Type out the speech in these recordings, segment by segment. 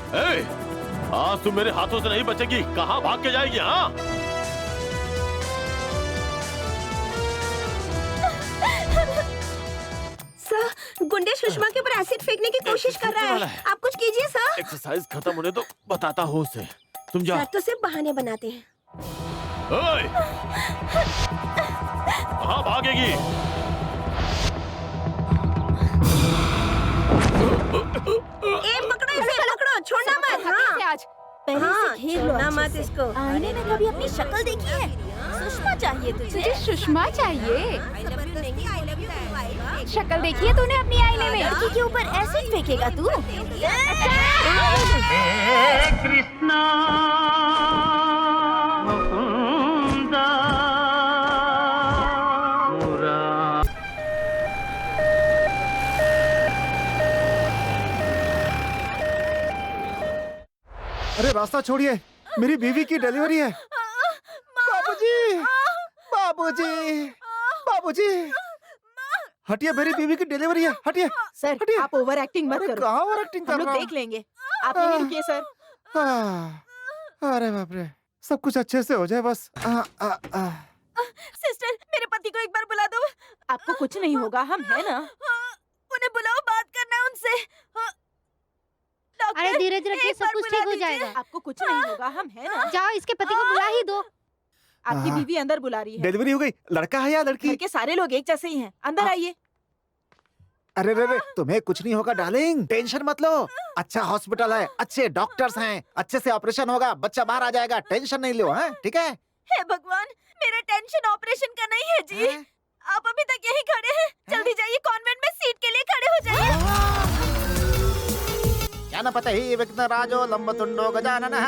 ए, आज तुम मेरे हाथों से नहीं बचेगी। कहाँ भाग के जाएगी? हाँ, सर, गुंडे सुषमा के ऊपर एसिड फेंकने की कोशिश कर रहा है। आप कुछ कीजिए सर। एक्सरसाइज खत्म होने तो बताता हूँ उसे। तुम जाओ। सर तो सिर्फ बहाने बनाते हैं। ओए! कहाँ भागेगी? पकड़ो इसे, पकड़ो, छोड़ना मत। हाँ, आज हाँ, छोड़ना मत इसको। आईने में कभी अपनी शक्ल देखी है? सुषमा चाहिए तुझे? सुषमा चाहिए? शक्ल देखी है तूने अपनी आईने में? लड़की के ऊपर एसिड फेंकेगा तू? कृष्णा अरे रास्ता छोड़िए, मेरी बीवी की डिलीवरी है। बाबूजी, बाबूजी, बाबूजी, हटिए, मेरी बीवी की डिलीवरी है। हटिए सर, हटिए। आप ओवर एक्टिंग मत करो। कहाँ ओवर एक्टिंग हम कर लोग रहा हूँ? देख लेंगे। आप यहीं रुकिए सर। अरे बाप रे, सब कुछ अच्छे से हो जाए बस। सिस्टर, मेरे पति को एक बार बुला दो। आपको कुछ नहीं होगा, हम है ना। उन्हें बुलाओ, बात करना है उनसे। अरे धीरज रखिए, सब कुछ ठीक हो जाएगा। आपको कुछ नहीं होगा, हम है ना। जाओ, इसके पति को बुला ही दो। आपकी बीवी अंदर बुला रही है। डिलीवरी हो गई। लड़का है या लड़की? घर के सारे लोग एक जैसे ही हैं। अंदर आइए। अरे रे रे, तुम्हें कुछ नहीं होगा डार्लिंग, टेंशन मत लो। अच्छा हॉस्पिटल है, अच्छे डॉक्टर्स हैं, अच्छे से ऑपरेशन होगा, बच्चा बाहर आ जाएगा, टेंशन नहीं लो। हैं, ठीक है? हे भगवान, मेरा टेंशन ऑपरेशन का नहीं है जी। आप अभी तक यहीं खड़े हैं। जल्दी जाइए, कॉन्वेंट में सीट के लिए खड़े हो जाइए। क्या न पता ही विघ्न राजो लंबतुंडो गजाननः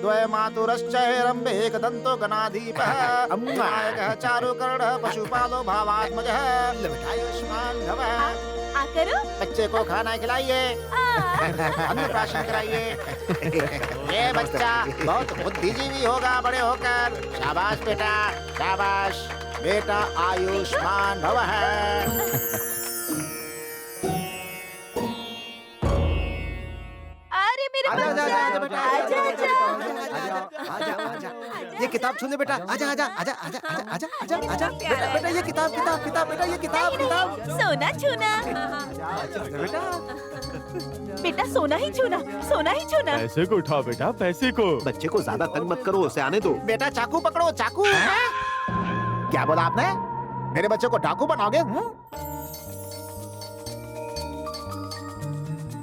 द्वय मातुरश्च हेरम्बे एकदन्तो गणाधीपः अम्नायकः चारुकर्णः पशुपालो भावात्मजः आयुष्मान भवः। करो, बच्चे को खाना खिलाइए, अन्नप्राशन कराइए। ये बच्चा बहुत बुद्धिजीवी होगा बड़े होकर। शाबाश बेटा, शाबाश बेटा, आयुष्मान भवः। अरे मेरे बच्चा, आजा। ये किताब छू ले बेटा, आजा आजा आजा आजा आजा आजा आजा बेटा, बेटा ये किताब बेटा, ये किताब। सोना छूना। बेटा बेटा सोना ही छूना, सोना ही छूना। पैसे को उठाओ बेटा, पैसे को। बच्चे को ज्यादा तंग मत करो, उसे आने दो। बेटा चाकू पकड़ो, चाकू। क्या बोला आपने? मेरे बच्चे को डाकू बनाओगे?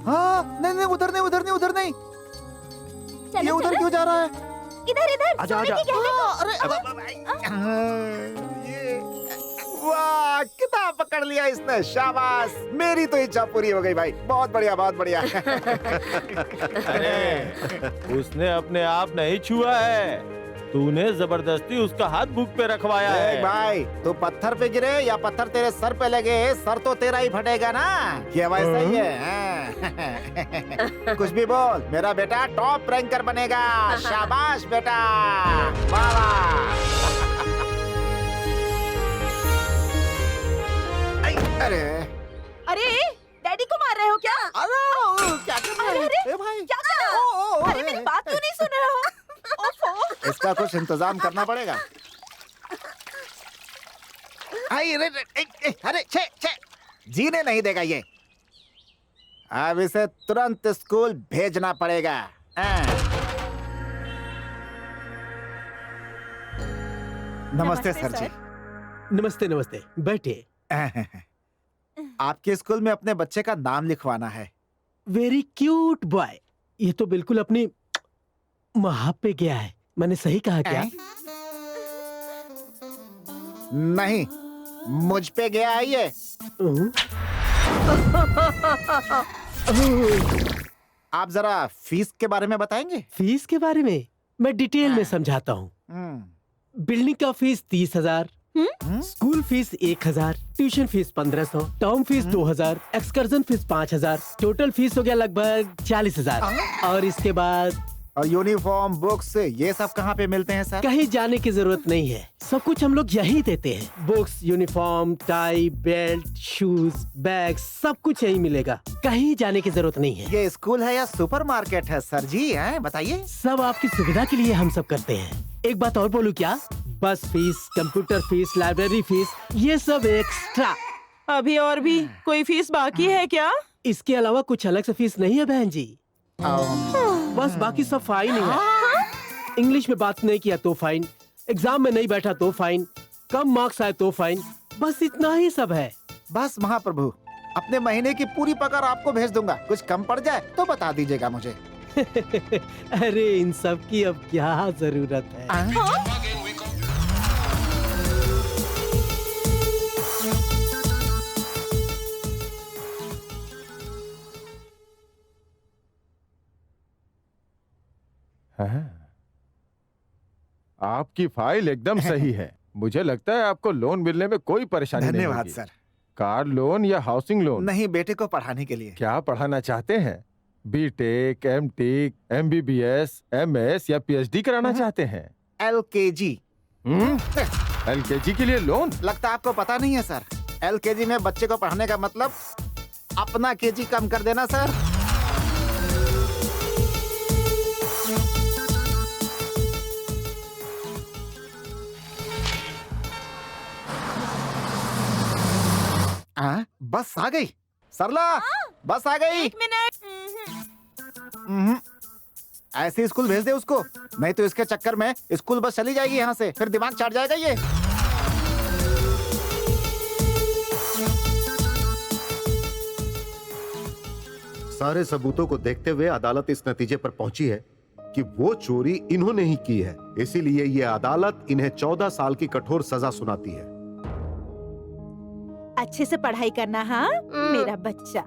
हाँ, नहीं, उधर नहीं। ये उधर क्यों जा रहा है? इधर आजा आजा। अरे वाह, किताब पकड़ लिया इसने, शाबाश। मेरी तो इच्छा पूरी हो गई भाई, बहुत बढ़िया, बहुत बढ़िया। अरे उसने अपने आप नहीं छुआ है, तूने जबरदस्ती उसका हाथ बुक पे रखवाया है। भाई, तू पत्थर पे गिरे या पत्थर तेरे सर पे लगे, सर तो तेरा ही फटेगा ना। ये वैसा ही है। कुछ भी बोल, मेरा बेटा टॉप रैंकर बनेगा। शाबाश बेटा, वाह वाह। अरे डैडी को मार रहे हो क्या? अरे क्या कर रहे हो? भाई क्या कर रहे हो? अरे मेरी बात क्यों नहीं सुन रहे हो? ओफो। इसका कुछ इंतजाम करना पड़ेगा। अरे छे जीने नहीं देगा ये। अब इसे तुरंत स्कूल भेजना पड़ेगा। नमस्ते सर जी। नमस्ते, बैठे। आपके स्कूल में अपने बच्चे का नाम लिखवाना है। Very cute boy. ये तो बिल्कुल अपनी माँ पे गया है। मैंने सही कहा क्या? नहीं, मुझ पे गया है ये। आप जरा फीस के बारे में बताएंगे? फीस के बारे में मैं डिटेल में समझाता हूँ। बिल्डिंग का fees 30,000, school fees 1,000, tuition fees 1,500, term fees 2,000, excursion fees 5,000, total fees हो गया लगभग 40,000। और इसके बाद और यूनिफॉर्म, बुक्स, ये सब कहाँ पे मिलते हैं सर? कहीं जाने की जरूरत नहीं है, सब कुछ हम लोग यहीं देते हैं। Books, uniform, tie, belt, shoes, bag, सब कुछ यहीं मिलेगा, कहीं जाने की जरूरत नहीं है। ये स्कूल है या सुपरमार्केट है सर जी? हैं बताइए। सब आपकी सुविधा के लिए हम सब करते हैं। एक बात और बोलूं क्या? बस fees, computer fees, library fees, ये सब एक्स्ट्रा। अभी और भी कोई फीस बाकी है क्या? इसके अलावा कुछ अलग से फीस नहीं है बहन जी। बस बाकी सब फाइन ही है। इंग्लिश में बात नहीं किया तो फाइन, एग्जाम में नहीं बैठा तो फाइन, कम मार्क्स आए तो फाइन, बस इतना ही सब है। बस महाप्रभु, अपने महीने की पूरी पगार आपको भेज दूंगा, कुछ कम पड़ जाए तो बता दीजिएगा मुझे। अरे इन सब की अब क्या जरूरत है? आपकी फाइल एकदम सही है। मुझे लगता है आपको लोन मिलने में कोई परेशानी नहीं धन्यवाद होगी। सर। कार लोन या हाउसिंग लोन? नहीं, बेटे को पढ़ाने के लिए। क्या पढ़ाना चाहते हैं? बीटेक, एमटेक, एमबीबीएस, एमएस या पीएचडी कराना चाहते हैं? LKG। एलकेजी के लिए लोन? लगता है आपको पता नहीं है सर, LKG में बच्चे को पढ़ाने का मतलब अपना केजी कम कर देना सर। बस आ गई सरला, बस आ गई। 1 मिनट। ऐसे स्कूल भेज दे उसको, नहीं तो इसके चक्कर में स्कूल बस चली जाएगी यहाँ से, फिर दिमाग चाट जाएगा ये। सारे सबूतों को देखते हुए अदालत इस नतीजे पर पहुंची है कि वो चोरी इन्होंने ही की है। इसीलिए ये अदालत इन्हें 14 साल की कठोर सजा सुनाती है। अच्छे से पढ़ाई करना, हाँ मेरा बच्चा।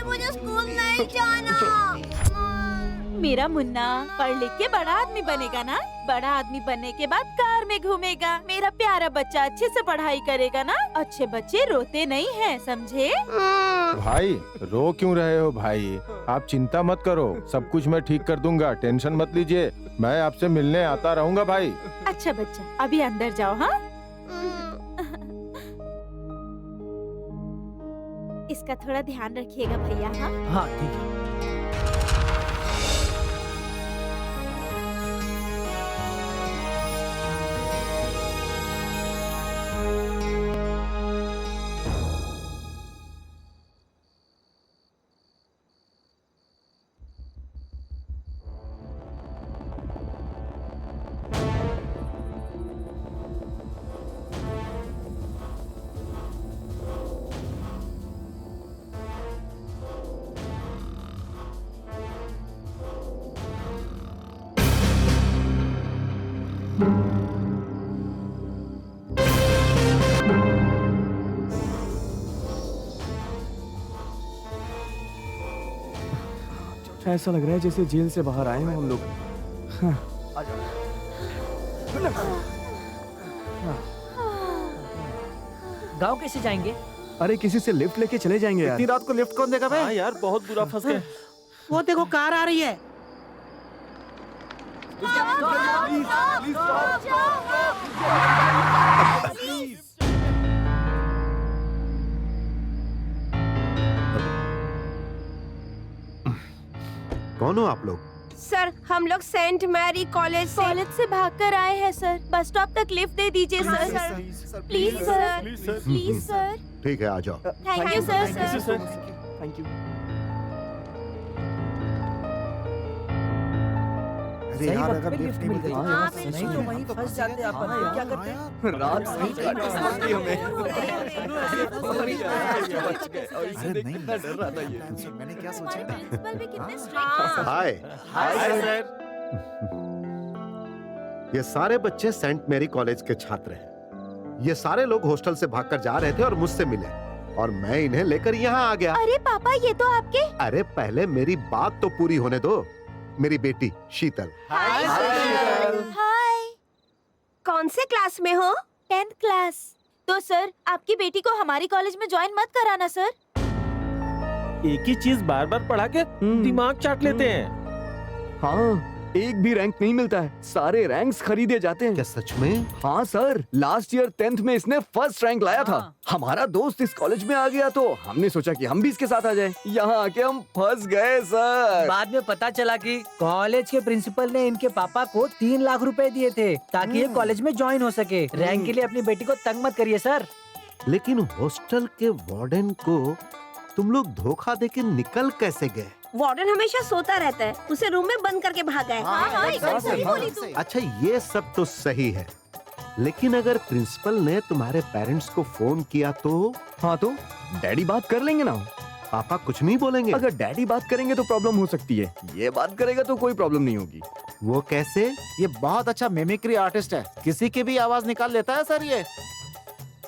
मुझे स्कूल नहीं जाना। मेरा मुन्ना पढ़ लिख के बड़ा आदमी बनेगा ना, बड़ा आदमी बनने के बाद कार में घूमेगा। मेरा प्यारा बच्चा अच्छे से पढ़ाई करेगा ना। अच्छे बच्चे रोते नहीं हैं, समझे? भाई रो क्यों रहे हो भाई? आप चिंता मत करो, सब कुछ मैं ठीक कर दूंगा, टेंशन मत लीजिए। मैं आपसे मिलने आता रहूंगा भाई। अच्छा बच्चा, अभी अंदर जाओ। हाँ, इसका थोड़ा ध्यान रखिएगा भैया। हाँ हाँ ठीक है। ऐसा लग रहा है जैसे जेल से बाहर आए हैं हम लोग। गांव कैसे जाएंगे? अरे किसी से लिफ्ट लेके चले जाएंगे यार। इतनी रात को लिफ्ट कौन देगा बे? हाँ यार, बहुत बुरा फंस गए। वो देखो कार आ रही है। कौन हो आप लोग? सर हम लोग सेंट मैरी कॉलेज से भाग कर आए हैं सर। बस स्टॉप तक लिफ्ट दे दीजिए sir. Please sir, please sir. ठीक है, आ जाओ। Thank you sir. Thank you. अरे यार, अगर लिफ्ट मिल गई नहीं तो वहीं फंस जाते आप, क्या करते हैं? रात सही काटी हमें। अरे नहीं, डर रहा था ये। मैंने क्या सोचा ना। प्रिंसिपल भी कितने स्ट्रिक्ट हाय। ये सारे बच्चे सेंट मैरी कॉलेज के छात्र हैं। ये सारे लोग हॉस्टल से भागकर जा रहे थे और मुझसे मिले और मैं इन्हें लेकर यहाँ आ गया। अरे पापा, ये तो आपके। अरे पहले मेरी बात तो पूरी होने दो। मेरी बेटी शीतल। हाय। कौन से क्लास में हो? 10th class. तो सर, आपकी बेटी को हमारी कॉलेज में ज्वाइन मत कराना सर। एक ही चीज बार बार पढ़ा के दिमाग चाट लेते हैं। हाँ, एक भी रैंक नहीं मिलता है, सारे रैंक्स खरीदे जाते हैं। क्या सच में? हाँ सर, लास्ट ईयर 10th में इसने फर्स्ट रैंक लाया था। हमारा दोस्त इस कॉलेज में आ गया तो हमने सोचा कि हम भी इसके साथ आ जाएं। यहाँ आके हम फंस गए सर। बाद में पता चला कि कॉलेज के प्रिंसिपल ने इनके पापा को 3 लाख रुपए दिए थे ताकि ये कॉलेज में ज्वाइन हो सके। रैंक के लिए अपनी बेटी को तंग मत करिए सर। लेकिन हॉस्टल के वार्डन को तुम लोग धोखा देके निकल कैसे गए? वार्डन हमेशा सोता रहता है, उसे रूम में बंद करके भागा है। हाँ, एकदम सही बोली तू। अच्छा, ये सब तो सही है, लेकिन अगर प्रिंसिपल ने तुम्हारे पेरेंट्स को फोन किया तो? हाँ तो डैडी बात कर लेंगे ना। पापा कुछ नहीं बोलेंगे? अगर डैडी बात करेंगे तो प्रॉब्लम हो सकती है, ये बात करेगा तो कोई प्रॉब्लम नहीं होगी। वो कैसे? ये बहुत अच्छा मिमिक्री आर्टिस्ट है, किसी की भी आवाज निकाल लेता है सर।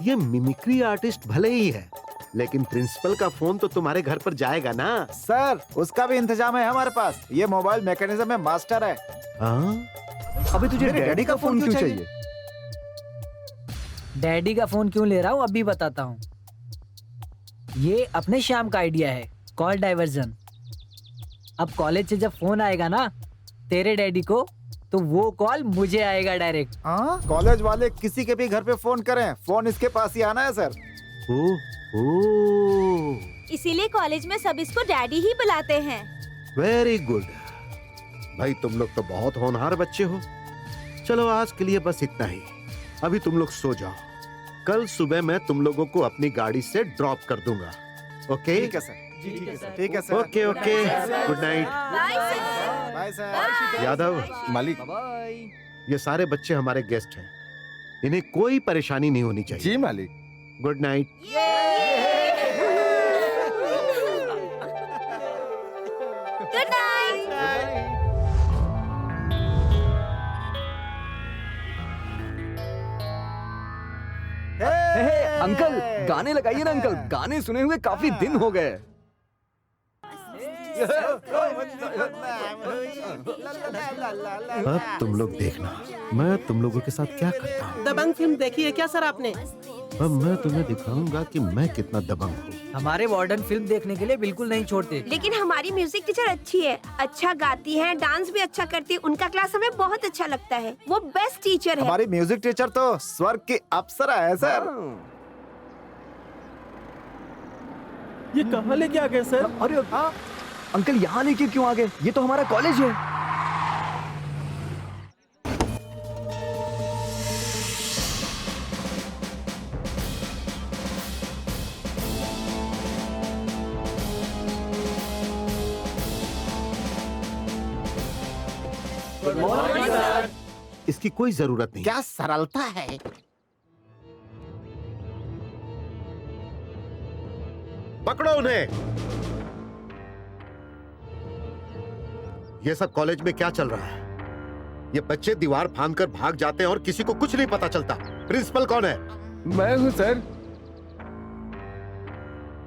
ये मिमिक्री आर्टिस्ट भले ही है, लेकिन प्रिंसिपल का फोन तो तुम्हारे घर पर जाएगा ना? सर उसका भी इंतजाम है हमारे पास। ये मोबाइल मैकेनिज्म में मास्टर है। हाँ? अबे तुझे डैडी का फोन क्यों चाहिए? डैडी का फोन क्यों ले रहा हूँ अभी बताता हूँ। ये अपने श्याम का आइडिया है, कॉल डाइवर्जन। अब कॉलेज से जब फोन आएगा ना तेरे डैडी को, तो वो कॉल मुझे आएगा डायरेक्ट। कॉलेज वाले किसी के भी घर पे फोन करें, फोन इसके पास ही आना है सर। इसीलिए कॉलेज में सब इसको डैडी ही बुलाते हैं। वेरी गुड भाई, तुम लोग तो बहुत होनहार बच्चे हो। चलो आज के लिए बस इतना ही। अभी तुम लोग सो जाओ, कल सुबह मैं तुम लोगों को अपनी गाड़ी से ड्रॉप कर दूंगा। ओके? ठीक है सर। ठीक है sir. Okay okay, good night. Bye sir. Yadav, मालिक। ये सारे बच्चे हमारे गेस्ट हैं, इन्हें कोई परेशानी नहीं होनी चाहिए। जी मालिक। Good night. Good night. Uncle गाने लगाइए ना अंकल, गाने सुने हुए काफी दिन हो गए। अब तुम लोग देखना मैं तुम लोगों के साथ क्या करता हूँ। दबंग फिल्म देखी है क्या सर आपने? अब मैं तुम्हें दिखाऊंगा कि मैं कितना दबंग हूँ। हमारे वार्डन फिल्म देखने के लिए बिल्कुल नहीं छोड़ते। लेकिन हमारी म्यूजिक टीचर अच्छी है, अच्छा गाती है, डांस भी अच्छा करती है। उनका क्लास हमें बहुत अच्छा लगता है, वो बेस्ट टीचर है। हमारी म्यूजिक टीचर तो स्वर्ग की अप्सरा है सर। ये कहाँ लेके आ गए सर? अरे अंकल यहाँ लेके क्यों आ गए? ये तो हमारा कॉलेज है। इसकी कोई जरूरत नहीं। क्या सरलता है। पकड़ो उन्हें। ये सब कॉलेज में क्या चल रहा है? ये बच्चे दीवार फांदकर भाग जाते हैं और किसी को कुछ नहीं पता चलता। प्रिंसिपल कौन है? मैं हूँ सर।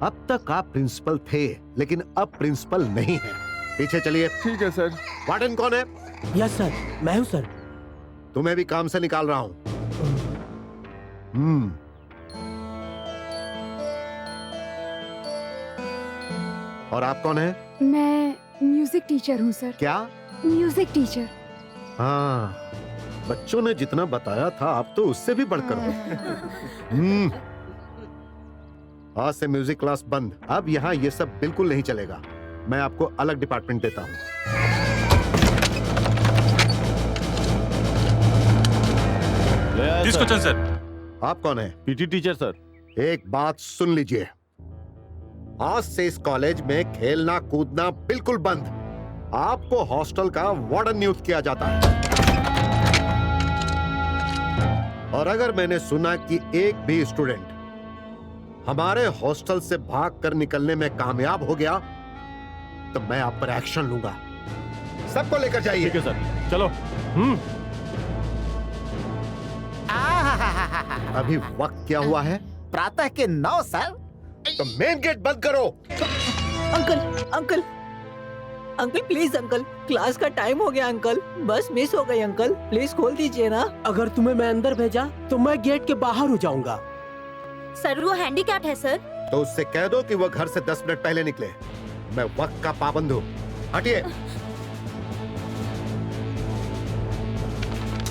अब तक आप प्रिंसिपल थे, लेकिन अब प्रिंसिपल नहीं है। पीछे चलिए। ठीक है सर। वार्डन कौन है? यस सर, मैं हूँ सर। तुम्हें भी काम से निकाल रहा हूँ। और आप कौन है? मैं म्यूजिक टीचर हूँ सर। क्या? Music teacher. हाँ, बच्चों ने जितना बताया था आप तो उससे भी बढ़कर हो। आज से म्यूजिक क्लास बंद। अब यहाँ ये सब बिल्कुल नहीं चलेगा। मैं आपको अलग डिपार्टमेंट देता हूँ। Next question sir. आप कौन है? PT teacher sir. एक बात सुन लीजिए, आज से इस कॉलेज में खेलना कूदना बिल्कुल बंद। आपको हॉस्टल का वार्डन नियुक्त किया जाता है। और अगर मैंने सुना कि एक भी स्टूडेंट हमारे हॉस्टल से भागकर निकलने में कामयाब हो गया तो मैं आप पर एक्शन लूंगा। सबको लेकर जाइए। ठीक है सर, चलो। अभी वक्त क्या हुआ है? प्रातः के 9 सर। तो मेन गेट बंद करो। Uncle uncle uncle please uncle, class का टाइम हो गया अंकल, बस मिस हो गई अंकल, प्लीज खोल दीजिए ना। अगर तुम्हें मैं अंदर भेजा तो मैं गेट के बाहर हो जाऊंगा। सर वो हैंडीकैप्ड है सर। तो उससे कह दो कि वो घर से 10 मिनट पहले निकले। मैं वक्त का पाबंद हूँ। हटिए।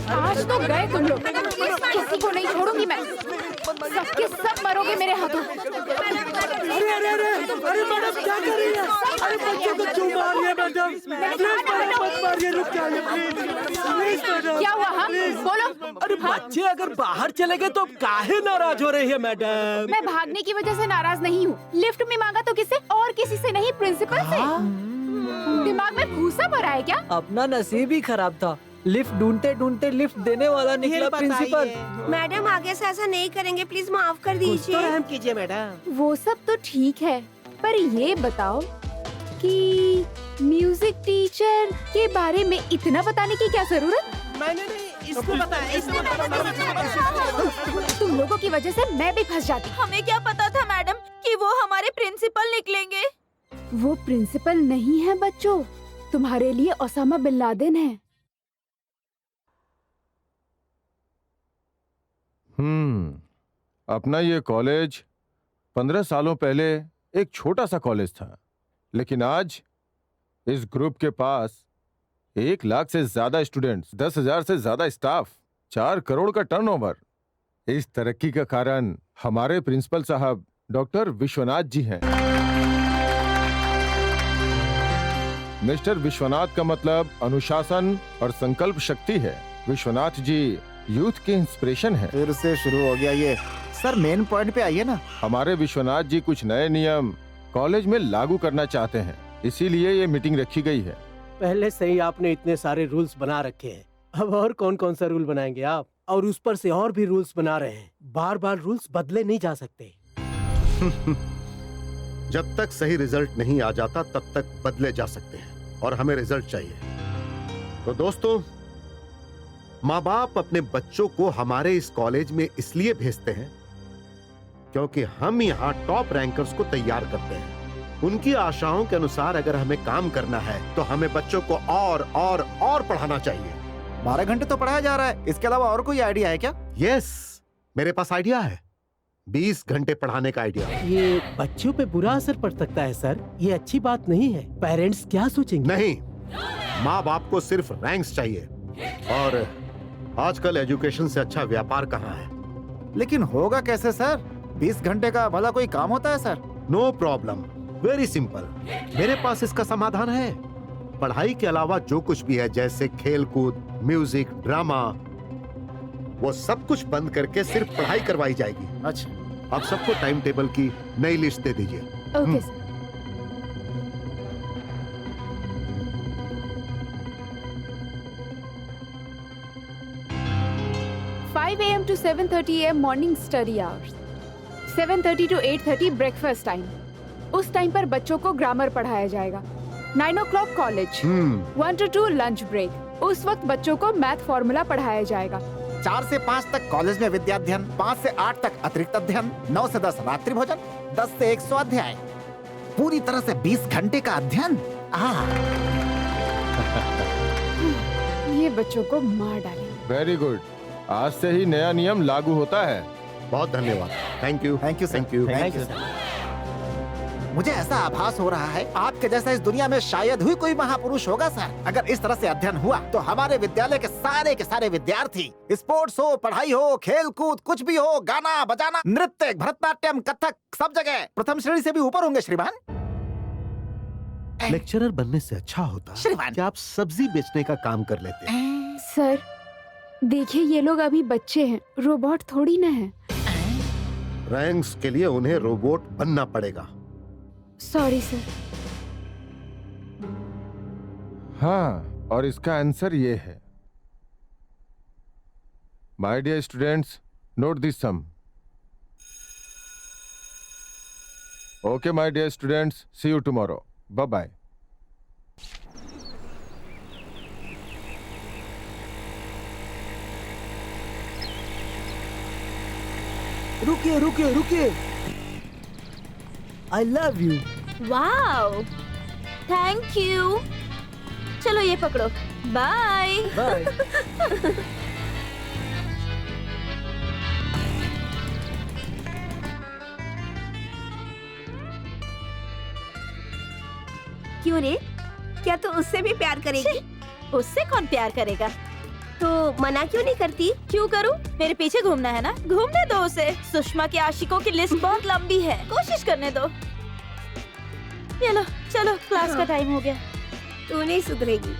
आज तो गए तुम लोग, किसी को नहीं छोड़ूंगी मैं। सबके सब मरोगे मेरे हाथों। अरे अरे अरे अरे मैडम क्या कर रही है? अरे बच्चों को क्यों मार रही है मैडम? प्लीज मैडम मत मारिए, रुक जाइए प्लीज मैडम। क्या हुआ? हाँ बोलो। अरे बच्चे अगर बाहर चले गए तो काहे नाराज हो रही है मैडम? मैं भागने की वजह से नाराज नहीं हूँ। लिफ्ट में मांगा तो किससे? और किसी से नहीं, प्रिंसिपल से। दिमाग में भूसा भरा है क्या? अपना नसीब ही खराब था, लिफ्ट ढूंढते ढूंढते लिफ्ट देने वाला निकला प्रिंसिपल। मैडम आगे से ऐसा नहीं करेंगे, प्लीज माफ कर दीजिए। रहम कीजिए मैडम। वो सब तो ठीक है, पर ये बताओ कि म्यूजिक टीचर के बारे में इतना बताने की क्या जरूरत? मैंने नहीं, इसको बताया, तुम लोगों की वजह से मैं भी फंस जाती। हमें क्या पता था मैडम कि वो हमारे प्रिंसिपल निकलेंगे। वो प्रिंसिपल नहीं है बच्चों, तुम्हारे लिए ओसामा बिन लादेन है। अपना ये कॉलेज 15 सालों पहले एक छोटा सा कॉलेज था, लेकिन आज इस ग्रुप के पास 1 लाख से ज्यादा स्टूडेंट्स, 10,000 से ज्यादा स्टाफ, 4 करोड़ का टर्नओवर। इस तरक्की का कारण हमारे प्रिंसिपल साहब डॉक्टर विश्वनाथ जी हैं। मिस्टर विश्वनाथ का मतलब अनुशासन और संकल्प शक्ति है। विश्वनाथ जी यूथ के इंस्पिरेशन है। फिर से शुरू हो गया ये। सर मेन पॉइंट पे आइए ना। हमारे विश्वनाथ जी कुछ नए नियम कॉलेज में लागू करना चाहते हैं, इसीलिए ये मीटिंग रखी गई है। पहले से ही आपने इतने सारे रूल्स बना रखे हैं, अब और कौन कौन सा रूल बनाएंगे आप? और उस पर से और भी रूल्स बना रहे हैं। बार बार रूल्स बदले नहीं जा सकते। जब तक सही रिजल्ट नहीं आ जाता तब तक बदले जा सकते हैं, और हमें रिजल्ट चाहिए। तो दोस्तों, माँ बाप अपने बच्चों को हमारे इस कॉलेज में इसलिए भेजते हैं क्योंकि हम यहाँ टॉप रैंकर्स को तैयार करते हैं। उनकी आशाओं के अनुसार अगर हमें काम करना है तो हमें बच्चों को और पढ़ाना चाहिए। 12 घंटे तो पढ़ाया जा रहा है, इसके अलावा और कोई आइडिया है क्या? यस, मेरे पास आइडिया है। 20 घंटे पढ़ाने का आइडिया। ये बच्चों पे बुरा असर पड़ सकता है सर, ये अच्छी बात नहीं है। पेरेंट्स क्या सोचेंगे? नहीं, माँ बाप को सिर्फ रैंक्स चाहिए, और आजकल एजुकेशन से अच्छा व्यापार कहाँ है? लेकिन होगा कैसे सर? 20 घंटे का भला कोई काम होता है sir? No problem, very simple. मेरे पास इसका समाधान है। पढ़ाई के अलावा जो कुछ भी है, जैसे खेल कूद, म्यूजिक, ड्रामा, वो सब कुछ बंद करके सिर्फ पढ़ाई करवाई जाएगी। अच्छा, आप सबको टाइम टेबल की नई लिस्ट दे दीजिए। Okay sir. 5 AM to 7:30 AM morning study hours, 7:30 to 8:30 breakfast time. उस टाइम पर बच्चों को ग्रामर पढ़ाया जाएगा। 9 o'clock college, 1 to 2 lunch break. उस वक्त बच्चों को मैथ फॉर्मूला पढ़ाया जाएगा। 4 से 5 तक कॉलेज में विद्याध्ययन, 5 से 8 तक अतिरिक्त अध्ययन, 9 से 10 रात्रि भोजन, 10 से 1 स्वाध्याय। पूरी तरह से 20 घंटे का अध्ययन। ये बच्चों को मार डालेंगे। वेरी गुड, आज से ही नया नियम लागू होता है। बहुत धन्यवाद। Thank you, thank you, thank you. Thank you. मुझे ऐसा आभास हो रहा है आपके जैसा इस दुनिया में शायद ही कोई महापुरुष होगा सर। अगर इस तरह से अध्ययन हुआ तो हमारे विद्यालय के सारे विद्यार्थी, स्पोर्ट्स हो, पढ़ाई हो, खेल कूद, कुछ भी हो, गाना बजाना, नृत्य, भरतनाट्यम, कथक, सब जगह प्रथम श्रेणी से भी ऊपर होंगे श्रीमान। लेक्चरर बनने से अच्छा होता श्रीमान, कि आप सब्जी बेचने का काम कर लेते। सर, देखिए ये लोग अभी बच्चे हैं, रोबोट थोड़ी ना है। रैंक्स के लिए उन्हें रोबोट बनना पड़ेगा। Sorry sir. हाँ, और इसका आंसर ये है। My dear students, note this sum. Okay my dear students, see you tomorrow. Bye bye. रुकिए रुकिए रुकिए, I love you. Wow, thank you. चलो ये पकड़ो, बाय। बाय। क्यों रे, क्या तू उससे भी प्यार करेगी? उससे कौन प्यार करेगा? तो मना क्यों नहीं करती? क्यों करूं? मेरे पीछे घूमना है ना, घूमने दो उसे। सुषमा के आशिकों की लिस्ट बहुत लंबी है, कोशिश करने दो। चलो चलो, क्लास का टाइम हो गया। तू नहीं सुधरेगी।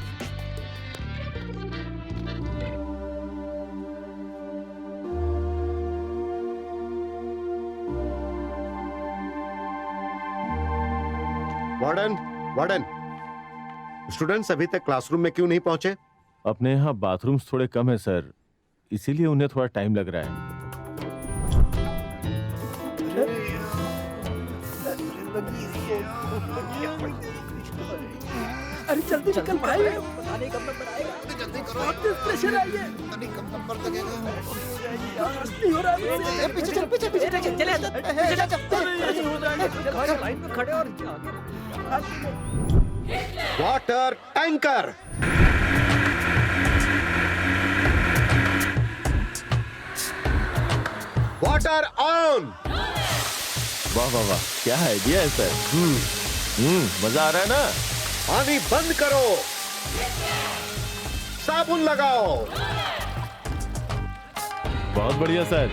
वार्डन, वार्डन, स्टूडेंट्स अभी तक क्लासरूम में क्यों नहीं पहुंचे? अपने यहाँ बाथरूम्स थोड़े कम है सर, इसीलिए उन्हें थोड़ा टाइम लग रहा है। अरे जल्दी निकल भाई, जल्दी करो, प्रेशर आई है। नहीं हो रहा है। पीछे चल, पीछे पीछे चले लाइन में खड़े और वाटर टैंकर, वाटर ऑन। वाह वाह वाह, क्या आइडिया है सर। मजा आ रहा है ना। पानी बंद करो, साबुन लगाओ। बहुत बढ़िया सर।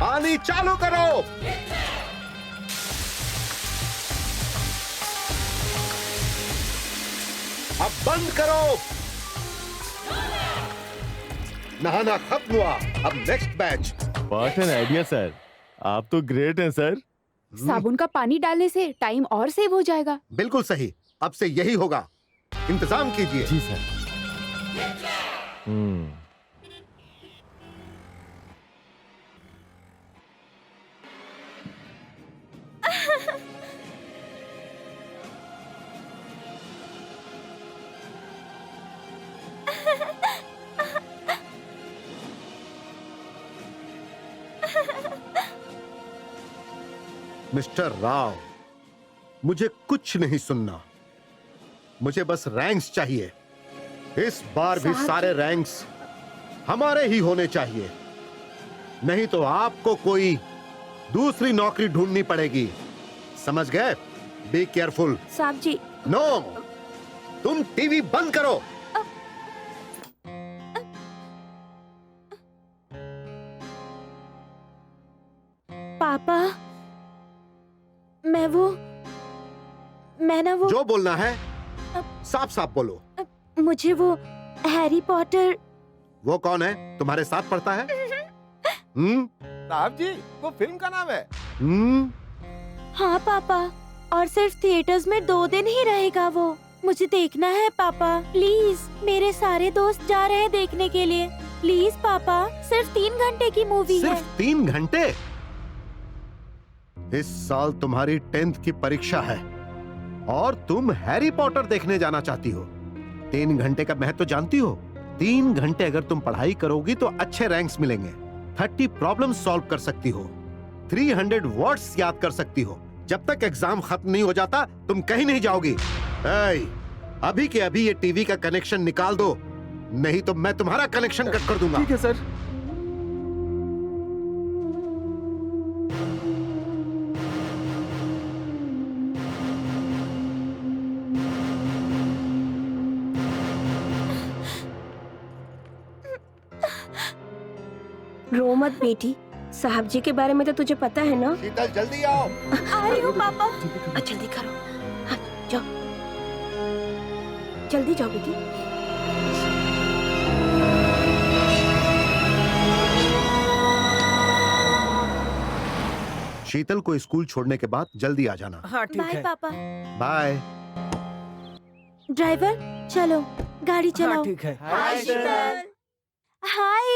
पानी चालू करो। अब बंद करो। नहाना खत्म हुआ, अब next batch. What an idea sir, आप तो ग्रेट हैं सर। साबुन का पानी डालने से टाइम और सेव हो जाएगा। बिल्कुल सही, अब से यही होगा। इंतजाम कीजिए। जी सर। मिस्टर राव, मुझे कुछ नहीं सुनना, मुझे बस रैंक्स चाहिए। इस बार भी सारे रैंक्स हमारे ही होने चाहिए, नहीं तो आपको कोई दूसरी नौकरी ढूंढनी पड़ेगी। समझ गए? Be careful. साहब जी। नो, तुम टीवी बंद करो। पापा, मैं ना वो जो बोलना है साफ साफ बोलो। मुझे वो हैरी पॉटर। वो कौन है? तुम्हारे साथ पढ़ता है? साहब जी, वो फिल्म का नाम है। हाँ पापा, और सिर्फ थिएटर्स में 2 दिन ही रहेगा वो। मुझे देखना है पापा, प्लीज। मेरे सारे दोस्त जा रहे हैं देखने के लिए। प्लीज पापा, सिर्फ 3 घंटे की मूवी है। सिर्फ 3 घंटे? इस साल तुम्हारी 10th की परीक्षा है और तुम हैरी पॉटर देखने जाना चाहती हो। 3 घंटे का महत्व जानती हो? 3 घंटे अगर तुम पढ़ाई करोगी तो अच्छे रैंक्स मिलेंगे। 30 प्रॉब्लम सॉल्व कर सकती हो, 300 वर्ड्स याद कर सकती हो। जब तक एग्जाम खत्म नहीं हो जाता तुम कहीं नहीं जाओगी। अभी के अभी ये टीवी का कनेक्शन निकाल दो, नहीं तो मैं तुम्हारा कनेक्शन कट कर दूंगा। ठीक है सर। रो मत बेटी, साहब जी के बारे में तो तुझे पता है ना। शीतल जल्दी आओ। आ रही हूँ पापा। जल्दी करो। हाँ, जाओ जल्दी जाओ बेटी। शीतल को स्कूल छोड़ने के बाद जल्दी आ जाना। हाँ ठीक बाय है। पापा। बाय। ड्राइवर चलो गाड़ी हाँ चलाओ। ठीक है। हाय शीतल। हाय।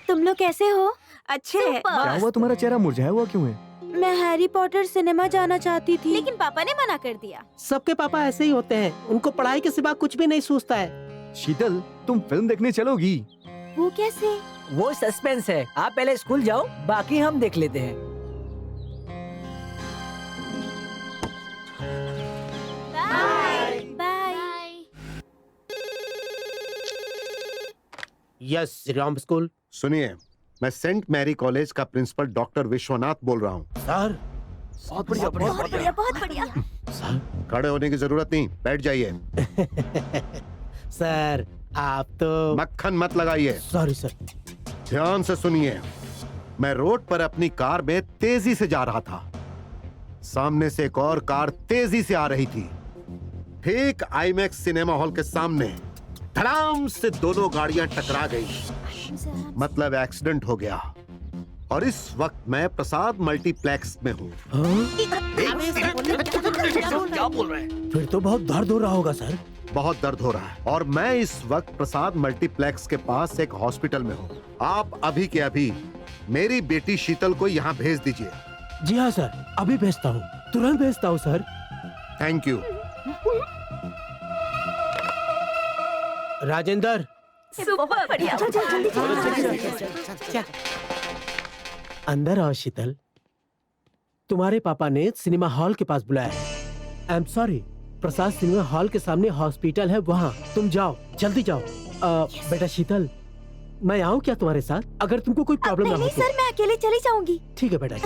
तुम लोग कैसे हो? अच्छे हैं। क्या हुआ, तुम्हारा चेहरा मुरझाया हुआ क्यों है? मैं हैरी पॉटर सिनेमा जाना चाहती थी। लेकिन पापा ने मना कर दिया। सबके पापा ऐसे ही होते हैं, उनको पढ़ाई के सिवा कुछ भी नहीं सोचता है। शीतल, तुम फिल्म देखने चलोगी? वो कैसे? वो सस्पेंस है, आप पहले स्कूल जाओ, बाकी हम देख लेते हैं। Bye bye. Yes Shriram school. सुनिए, मैं सेंट मैरी कॉलेज का प्रिंसिपल डॉक्टर विश्वनाथ बोल रहा हूँ। सर बहुत बढ़िया, बहुत बढ़िया बहुत बढ़िया। खड़े होने की जरूरत नहीं, बैठ जाइए। सर आप तो मक्खन मत लगाइए। Sorry sir. ध्यान से सुनिए, मैं रोड पर अपनी कार में तेजी से जा रहा था। सामने से एक और कार तेजी से आ रही थी। ठीक आईमैक्स सिनेमा हॉल के सामने धड़ाम से दोनों गाड़ियां टकरा गई। मतलब एक्सीडेंट हो गया। और इस वक्त मैं प्रसाद मल्टीप्लेक्स में हूँ। क्या बोल रहे हैं? फिर तो बहुत दर्द हो रहा होगा सर। बहुत दर्द हो रहा है और मैं इस वक्त प्रसाद मल्टीप्लेक्स के पास एक हॉस्पिटल में हूँ। आप अभी के अभी मेरी बेटी शीतल को यहाँ भेज दीजिए। जी हाँ सर, अभी भेजता हूँ, तुरंत भेजता हूँ sir. Thank you. Rajendra super बढ़िया। अंदर आओ शीतल। तुम्हारे पापा ने सिनेमा हॉल के पास बुलाया है। I am sorry, Prasad cinema hall के सामने हॉस्पिटल है, वहाँ तुम जाओ, जल्दी जाओ। बेटा शीतल, मैं आऊँ क्या तुम्हारे साथ, अगर तुमको कोई प्रॉब्लम ना हो नहीं तो? सर, मैं अकेले चली जाऊंगी। ठीक है बेटा।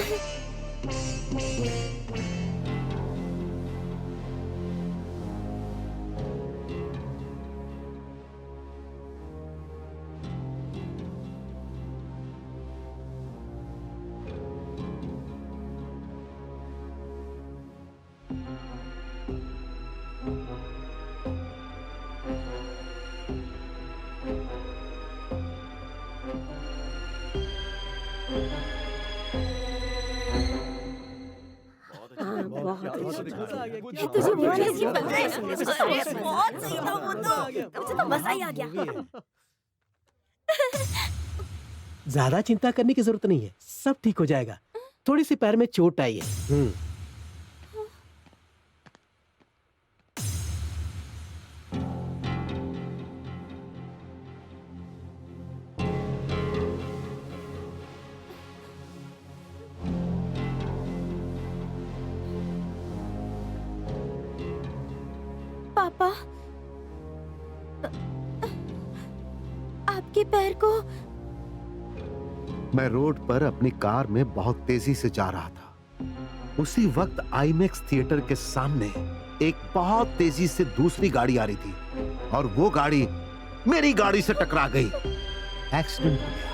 तुझे बोला कि 15 बहुत सही था वो तो। मुझे तो मजा ही आ गया। ज्यादा चिंता करने की जरूरत नहीं है, सब ठीक हो जाएगा। थोड़ी सी पैर में चोट आई है। पापा, आपके पैर को। मैं रोड पर अपनी कार में बहुत तेजी से जा रहा था। उसी वक्त आईमैक्स थिएटर के सामने एक बहुत तेजी से दूसरी गाड़ी आ रही थी और वो गाड़ी मेरी गाड़ी से टकरा गई। एक्सीडेंट हो गया,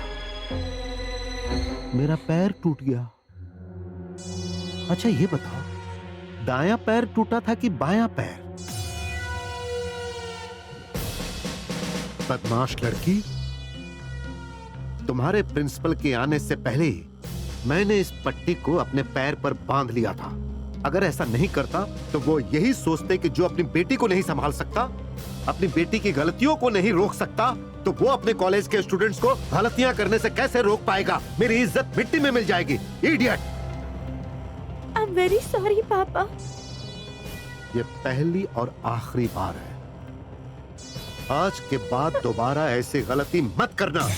मेरा पैर टूट गया। अच्छा ये बताओ, दायां पैर टूटा था कि बायां पैर? बदमाश लड़की, तुम्हारे प्रिंसिपल के आने से पहले ही मैंने इस पट्टी को अपने पैर पर बांध लिया था। अगर ऐसा नहीं करता तो वो यही सोचते कि जो अपनी बेटी को नहीं संभाल सकता, अपनी बेटी की गलतियों को नहीं रोक सकता, तो वो अपने कॉलेज के स्टूडेंट्स को गलतियां करने से कैसे रोक पाएगा? मेरी इज्जत मिट्टी में मिल जाएगी। Idiot! I am very sorry पापा। ये पहली और आखिरी बार है। आज के बाद दोबारा ऐसी गलती मत करना।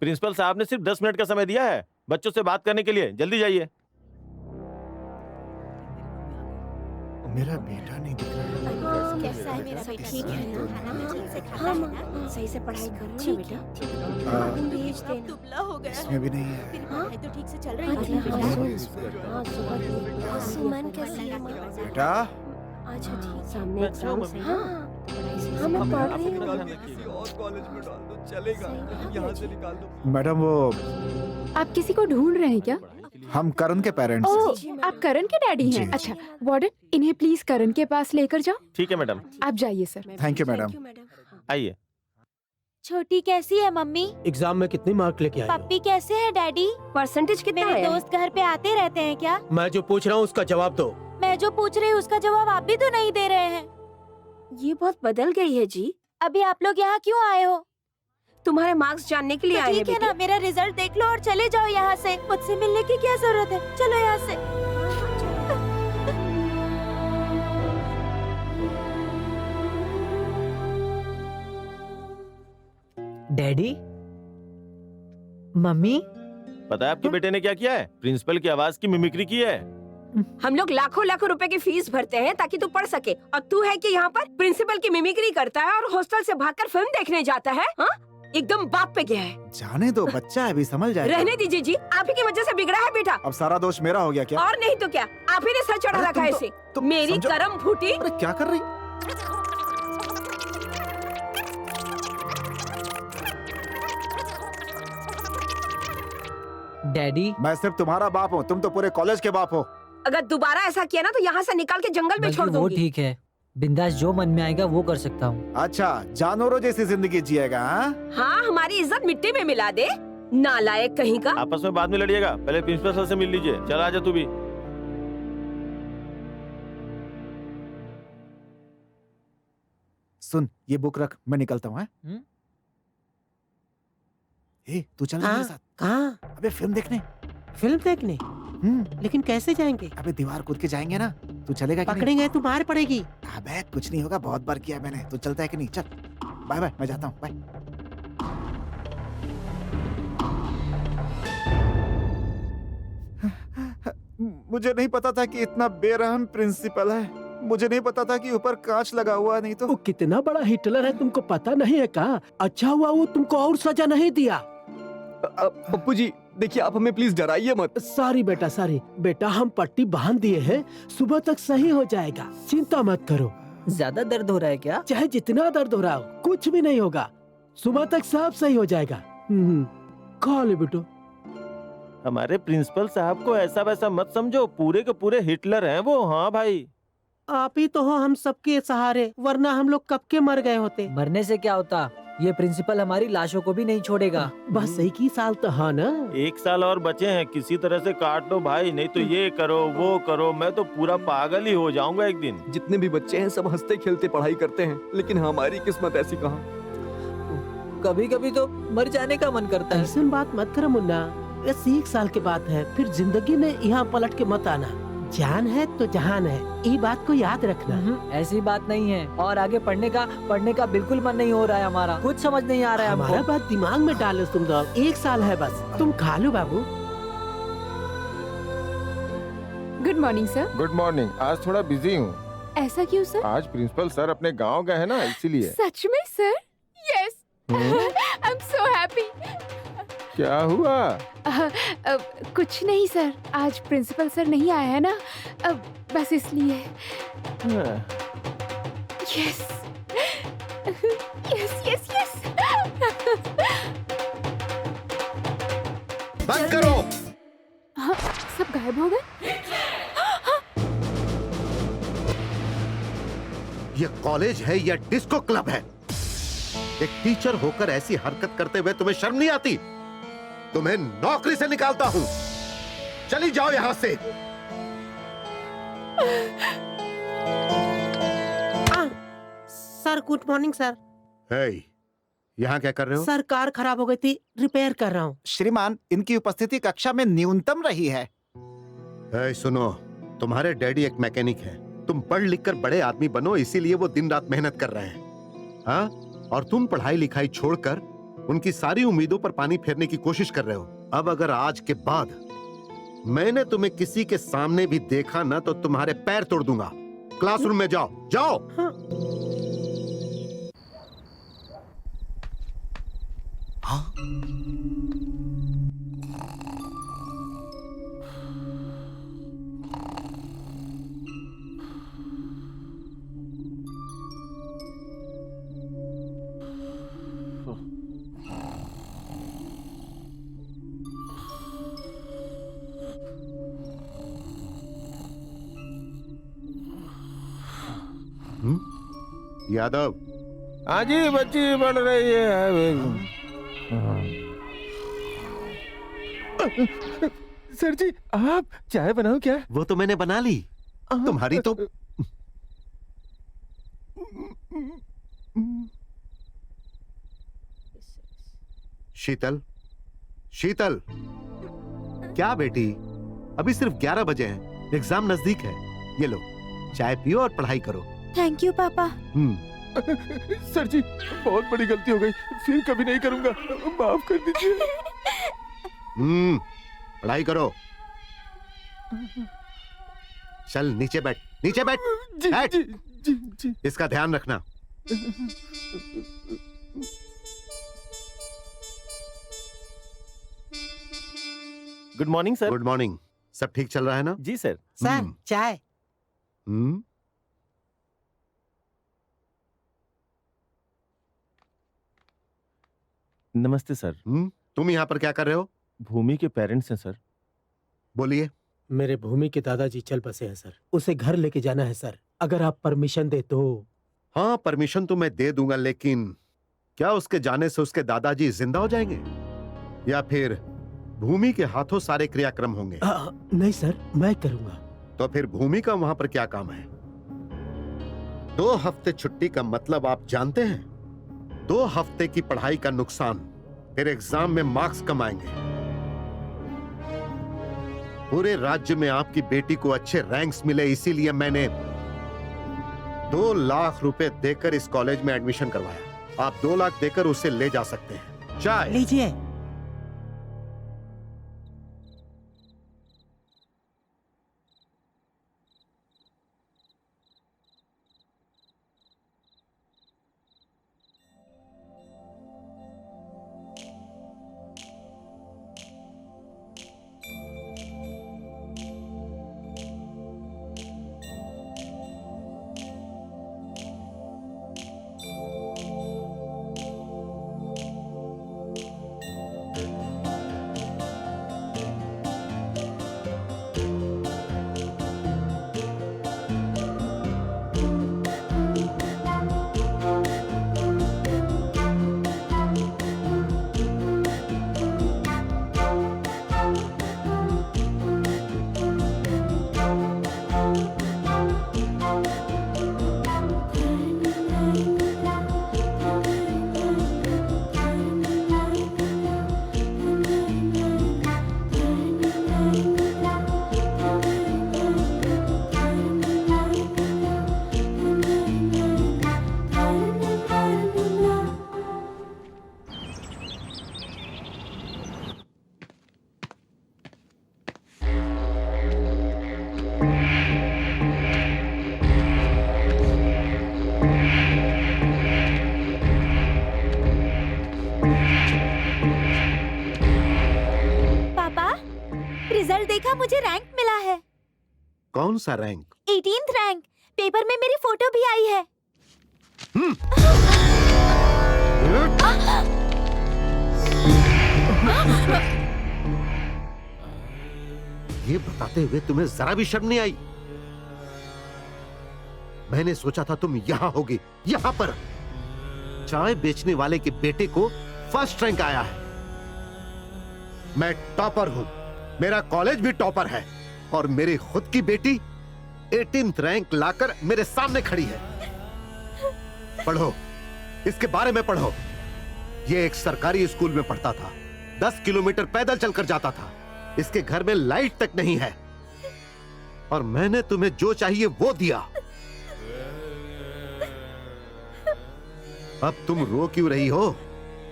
प्रिंसिपल साहब ने सिर्फ 10 मिनट का समय दिया है बच्चों से बात करने के लिए। जल्दी जाइए। मेरा बेटा नहीं दिख रहा है। कैसा है मेरा बेटा? ठीक है ना? खाना में ठीक से खाता हाँ है माँ, ना? सही से पढ़ाई कर रही है ठीक बेटा। है। तुम भेज अब देना। दुबला हो गया है। इसमें भी नहीं है। तेरी हाँ? पढ़ाई तो ठीक से चल रही हाँ, है। हाँ, सुमन कैसी है माँ? बेटा अच्छा ठीक, सामने एग्जाम है। हाँ हाँ, मैं पढ़ रही हूँ। किसी और कॉलेज में डाल दो चलेगा, सही यहाँ से निकाल दो। मैडम वो आप किसी को ढूंढ रहे हैं क्या? हम करण के पेरेंट्स ओह, जी, आप करण के डैडी हैं? जी। अच्छा, वार्डन इन्हें प्लीज करण के पास लेकर जाओ। ठीक है मैडम, आप जाइए सर। Thank you madam. हाँ। आइए। छोटी कैसी है मम्मी? एग्जाम में कितनी मार्क लेके आई हो? पप्पी कैसे है डैडी? परसेंटेज कितना मेरे है? दोस्त घर पे आते रहते हैं क्या? मैं जो पूछ रहा हूँ उसका जवाब दो। मैं जो पूछ रही हूँ उसका जवाब आप भी तो नहीं दे रहे हैं। ये बहुत बदल गई है जी। अभी आप लोग यहाँ क्यों आए हो? तुम्हारे मार्क्स जानने के लिए तो आए हैं ठीक है ना, मेरा रिजल्ट देख लो और चले जाओ यहाँ से। मुझसे मिलने की क्या जरूरत है? चलो यहाँ से। डैडी, मम्मी, पता है आपके बेटे ने क्या किया है? प्रिंसिपल की आवाज की मिमिक्री की है। हम लोग लाखों लाखों रुपए की फीस भरते हैं ताकि तू पढ़ सके, और तू है कि यहाँ पर प्रिंसिपल की मिमिक्री करता है और हॉस्टल से भागकर फिल्म देखने जाता है। हाँ, एकदम बाप पे गया है। जाने दो, बच्चा है, अभी समझ जाएगा। रहने दीजिए जी, आप ही की वजह से बिगड़ा है बेटा। अब सारा दोष मेरा हो गया क्या? और नहीं तो क्या, आप ही ने सर चढ़ा अरे रखा तुम है तो- इसे। तुम मेरी समझो- करम फूटी। अरे क्या कर रही? डैडी, मैं सिर्फ तुम्हारा बाप हूँ, तुम तो पूरे कॉलेज के बाप हो। अगर दोबारा ऐसा किया ना तो यहाँ से निकाल के जंगल में बल्कि छोड़ वो दूंगी। ठीक है, बिंदास जो मन में आएगा वो कर सकता हूँ। अच्छा, जानवरों जैसी जिंदगी जिएगा? हाँ? हाँ, हमारी इज्जत मिट्टी में मिला दे, नालायक कहीं का। आपस में बाद में लड़िएगा, पहले प्रिंसिपल सर से मिल लीजिए। चल आजा तू भी। सुन, ये बुक रख, मैं निकलता हूँ। ए, तू चल मेरे साथ। कहाँ? अबे फिल्म देखने। फिल्म देखने? लेकिन कैसे जाएंगे? अबे दीवार कूद के जाएंगे ना। तू चलेगा कि नहीं? पकड़ेंगे तो मार पड़ेगी। अबे कुछ नहीं होगा, बहुत बार किया मैंने। तू चलता है कि नहीं? चल, बाय बाय, मैं जाता हूँ, बाय। मुझे नहीं पता था कि इतना बेरहम प्रिंसिपल है। मुझे नहीं पता था कि ऊपर कांच लगा हुआ, नहीं तो। वो कितना बड़ा हिटलर है तुमको पता नहीं है का? अच्छा हुआ वो तुमको और सजा नहीं दिया। पप्पू जी देखिए, आप हमें प्लीज डराइए मत। सॉरी बेटा, सॉरी बेटा, हम पट्टी बांध दिए हैं, सुबह तक सही हो जाएगा, चिंता मत करो। ज्यादा दर्द हो रहा है क्या? चाहे जितना दर्द हो रहा हो, कुछ भी नहीं होगा, सुबह तक सब सही हो जाएगा। खा ले बेटो। हमारे प्रिंसिपल साहब को ऐसा वैसा मत समझो, पूरे के पूरे हिटलर हैं वो। हाँ भाई, आप ही तो हो हम सबके सहारे, वरना हम लोग कब के मर गए होते। मरने से क्या होता, ये प्रिंसिपल हमारी लाशों को भी नहीं छोड़ेगा। बस एक ही साल तो है ना। 1 साल और बचे हैं, किसी तरह से काट दो भाई, नहीं तो ये करो वो करो, मैं तो पूरा पागल ही हो जाऊंगा एक दिन। जितने भी बच्चे हैं सब हंसते खेलते पढ़ाई करते हैं, लेकिन हमारी किस्मत ऐसी कहाँ। कभी कभी तो मर जाने का मन करता है। ऐसी बात मत करो मुन्ना, बस 1 साल की बात है, फिर जिंदगी में यहाँ पलट के मत आना। जान है तो जहान है, ये बात को याद रखना। ऐसी बात नहीं है, और आगे पढ़ने का बिल्कुल मन नहीं हो रहा है हमारा, कुछ समझ नहीं आ रहा है हमारा हमको। बात दिमाग में डालो तुम लोग, 1 साल है बस, तुम खा लो बाबू। Good morning sir. Good morning. आज थोड़ा बिजी हूँ। ऐसा क्यों सर? आज प्रिंसिपल सर अपने गांव गए हैं ना, इसीलिए। सच में sir? Yes, I am so happy. क्या हुआ? कुछ नहीं सर, आज प्रिंसिपल सर नहीं आया है ना, बस इसलिए। Yes yes yes yes. बंद करो। हाँ, सब गायब हो गए। ये कॉलेज है या डिस्को क्लब है? एक टीचर होकर ऐसी हरकत करते हुए तुम्हें शर्म नहीं आती? तुम्हें नौकरी से निकालता हूं। चली जाओ यहां से। Sir good morning sir. Hey, यहाँ क्या कर रहे हो? सर कार खराब हो गई थी, रिपेयर कर रहा हूँ। श्रीमान, इनकी उपस्थिति कक्षा में न्यूनतम रही है। हे, सुनो, तुम्हारे डैडी एक मैकेनिक है। तुम पढ़ लिख कर बड़े आदमी बनो, इसीलिए वो दिन रात मेहनत कर रहे हैं। हाँ, और तुम पढ़ाई लिखाई छोड़कर उनकी सारी उम्मीदों पर पानी फेरने की कोशिश कर रहे हो। अब अगर आज के बाद मैंने तुम्हें किसी के सामने भी देखा ना तो तुम्हारे पैर तोड़ दूंगा। क्लासरूम में जाओ, जाओ। यादव, हाँ जी, बच्ची बढ़ रही है। सर जी, आप चाय बनाओ क्या? वो तो मैंने बना ली, तुम्हारी तो। शीतल, शीतल, क्या बेटी, अभी सिर्फ 11 बजे हैं, एग्जाम नजदीक है। ये लो, चाय पियो और पढ़ाई करो। थैंक यू पापा। सर जी, बहुत बड़ी गलती हो गई, फिर कभी नहीं करूंगा, माफ कर दीजिए। पढ़ाई करो। चल नीचे बैठ, नीचे बैठ। जी, बैठ। जी, जी, जी। इसका ध्यान रखना। Good morning sir. Good morning. सब ठीक चल रहा है ना? जी सर। सर चाय। नमस्ते सर। तुम यहाँ पर क्या कर रहे हो? भूमि के पेरेंट्स हैं सर। बोलिए। मेरे भूमि के दादाजी चल बसे हैं सर, उसे घर लेके जाना है सर, अगर आप परमिशन दे तो। हाँ, परमिशन तो मैं दे दूंगा, लेकिन क्या उसके जाने से उसके दादाजी जिंदा हो जाएंगे या फिर भूमि के हाथों सारे क्रियाक्रम होंगे? नहीं सर, मैं करूंगा। तो फिर भूमि का वहां पर क्या काम है? 2 हफ्ते छुट्टी का मतलब आप जानते हैं? 2 हफ्ते की पढ़ाई का नुकसान, फिर एग्जाम में मार्क्स कम आएंगे। पूरे राज्य में आपकी बेटी को अच्छे रैंक्स मिले, इसीलिए मैंने 2 लाख रुपए देकर इस कॉलेज में एडमिशन करवाया। आप 2 लाख देकर उसे ले जा सकते हैं। चाय लीजिए। देखा, मुझे रैंक मिला है। कौन सा रैंक? 18th rank. पेपर में मेरी फोटो भी आई है। ये बताते हुए तुम्हें जरा भी शर्म नहीं आई? मैंने सोचा था तुम यहां होगी, यहां पर। चाय बेचने वाले के बेटे को फर्स्ट रैंक आया है। मैं टॉपर हूं, मेरा कॉलेज भी टॉपर है, और मेरी खुद की बेटी 18th रैंक लाकर मेरे सामने खड़ी है। पढ़ो, इसके बारे में पढ़ो। ये एक सरकारी स्कूल में पढ़ता था, 10 किलोमीटर पैदल चलकर जाता था। इसके घर में लाइट तक नहीं है, और मैंने तुम्हें जो चाहिए वो दिया। अब तुम रो क्यों रही हो?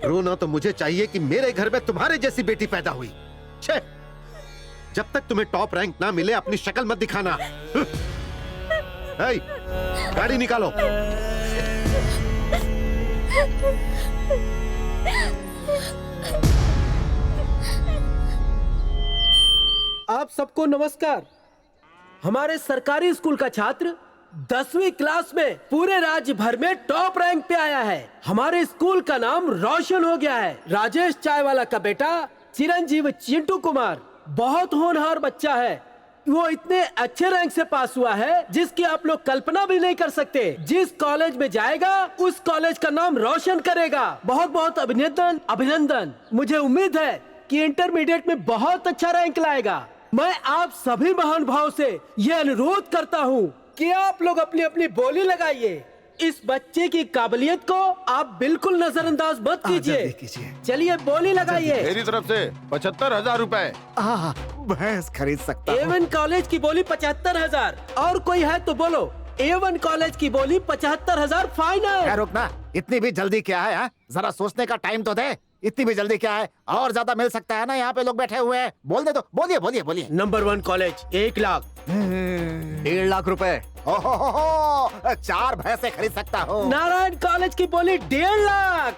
रोना तो मुझे चाहिए कि मेरे घर में तुम्हारे जैसी बेटी पैदा हुई। छे, जब तक तुम्हें टॉप रैंक ना मिले अपनी शक्ल मत दिखाना। ए, गाड़ी निकालो। आप सबको नमस्कार। हमारे सरकारी स्कूल का छात्र 10वीं क्लास में पूरे राज्य भर में टॉप रैंक पे आया है। हमारे स्कूल का नाम रोशन हो गया है। राजेश चायवाला का बेटा चिरंजीव चिंटू कुमार बहुत होनहार बच्चा है। वो इतने अच्छे रैंक से पास हुआ है जिसकी आप लोग कल्पना भी नहीं कर सकते। जिस कॉलेज में जाएगा उस कॉलेज का नाम रोशन करेगा। बहुत बहुत अभिनंदन अभिनंदन। मुझे उम्मीद है कि इंटरमीडिएट में बहुत अच्छा रैंक लाएगा। मैं आप सभी महानुभाव से ये अनुरोध करता हूँ कि आप लोग अपनी अपनी बोली लगाइए। इस बच्चे की काबिलियत को आप बिल्कुल नजरअंदाज मत कीजिए। चलिए बोली लगाइए। मेरी तरफ से 75,000 रुपए। भैंस खरीद सकता हूँ। A1 कॉलेज की बोली 75,000। और कोई है तो बोलो। A1 कॉलेज की बोली 75,000 फाइनल। रुकना, इतनी भी जल्दी क्या है? हा? जरा सोचने का टाइम तो दे। इतनी भी जल्दी क्या है? और ज्यादा मिल सकता है ना, यहाँ पे लोग बैठे हुए हैं। बोल दे तो, बोलिए बोलिए बोलिए। Number 1 college 1 lakh. 1.5 लाख रुपए। ओहो, 4 भैंसे खरीद सकता हूँ। नारायण कॉलेज की बोली 1.5 लाख।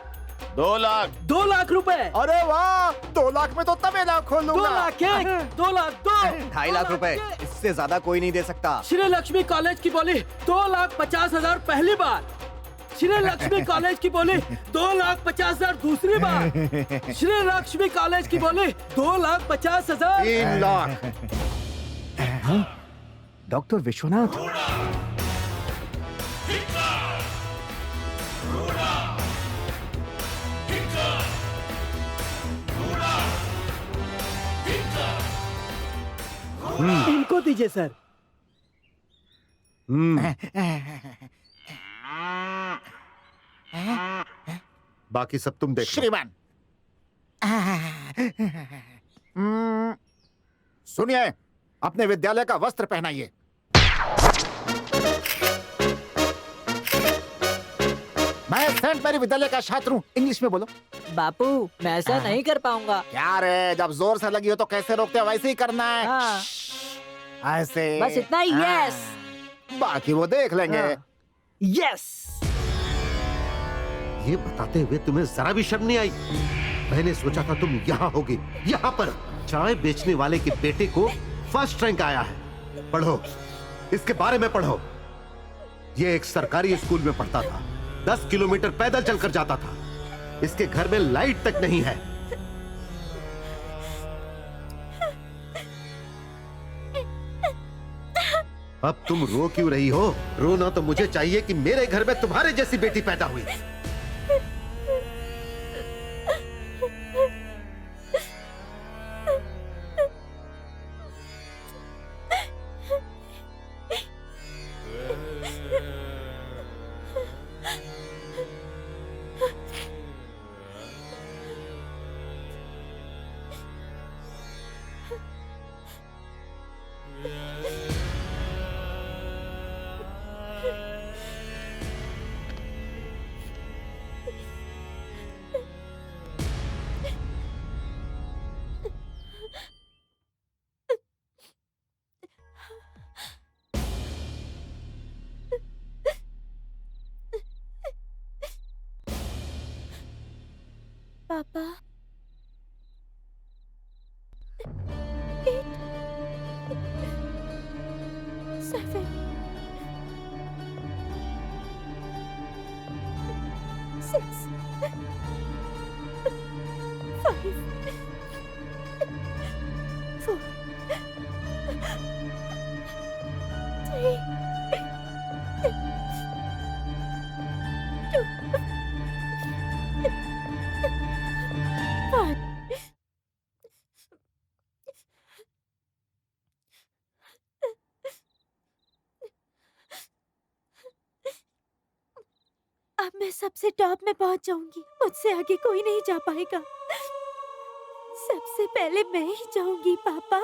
2 लाख। 2 लाख रुपए। अरे वाह, 2 लाख में तो तबेला खोल 2 लूंगा। लाख 1, 2 लाख 2, 2.5 लाख रुपए। इससे ज्यादा कोई नहीं दे सकता। श्री लक्ष्मी कॉलेज की बोली 2,50,000 पहली बार। श्री लक्ष्मी कॉलेज की बोली 2,50,000 दूसरी बार। श्री लक्ष्मी कॉलेज की बोली 2,50,000। 3 लाख। डॉक्टर विश्वनाथ। इनको दीजिए सर। बाकी सब तुम देखो। श्रीमान, सुनिए, अपने विद्यालय का वस्त्र पहनाइए। मैं सेंट मैरी विद्यालय का छात्र हूँ। इंग्लिश में बोलो। बापू मैं ऐसा नहीं कर पाऊंगा। क्या रे, जब जोर से लगी हो तो कैसे रोकते हो, वैसे ही करना है। हाँ। ऐसे बस इतना ही। हाँ। यस बाकी वो देख लेंगे। यस। ये बताते हुए तुम्हें जरा भी शर्म नहीं आई? मैंने सोचा था तुम यहाँ होगी। यहाँ पर चाय बेचने वाले के बेटे को फर्स्ट रैंक आया है। पढ़ो, इसके बारे में पढ़ो। ये एक सरकारी स्कूल में पढ़ता था। 10 किलोमीटर पैदल चलकर जाता था। इसके घर में लाइट तक नहीं है। अब तुम रो क्यों रही हो? रोना तो मुझे चाहिए कि मेरे घर में तुम्हारे जैसी बेटी पैदा हुई। पापा, 8, 7, 6, 5, 4, 3, 2, 1. अब मैं सबसे टॉप में पहुंच जाऊंगी। मुझसे आगे कोई नहीं जा पाएगा। सबसे पहले मैं ही जाऊंगी पापा।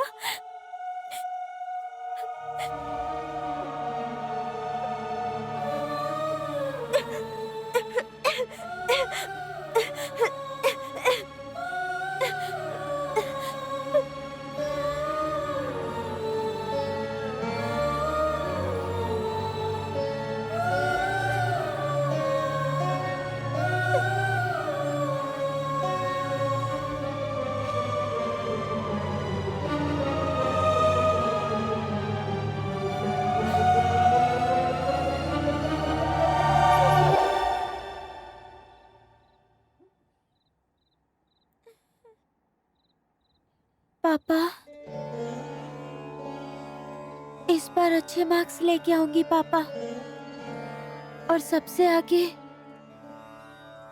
पापा, इस बार अच्छे मार्क्स लेके आऊंगी पापा, और सबसे आगे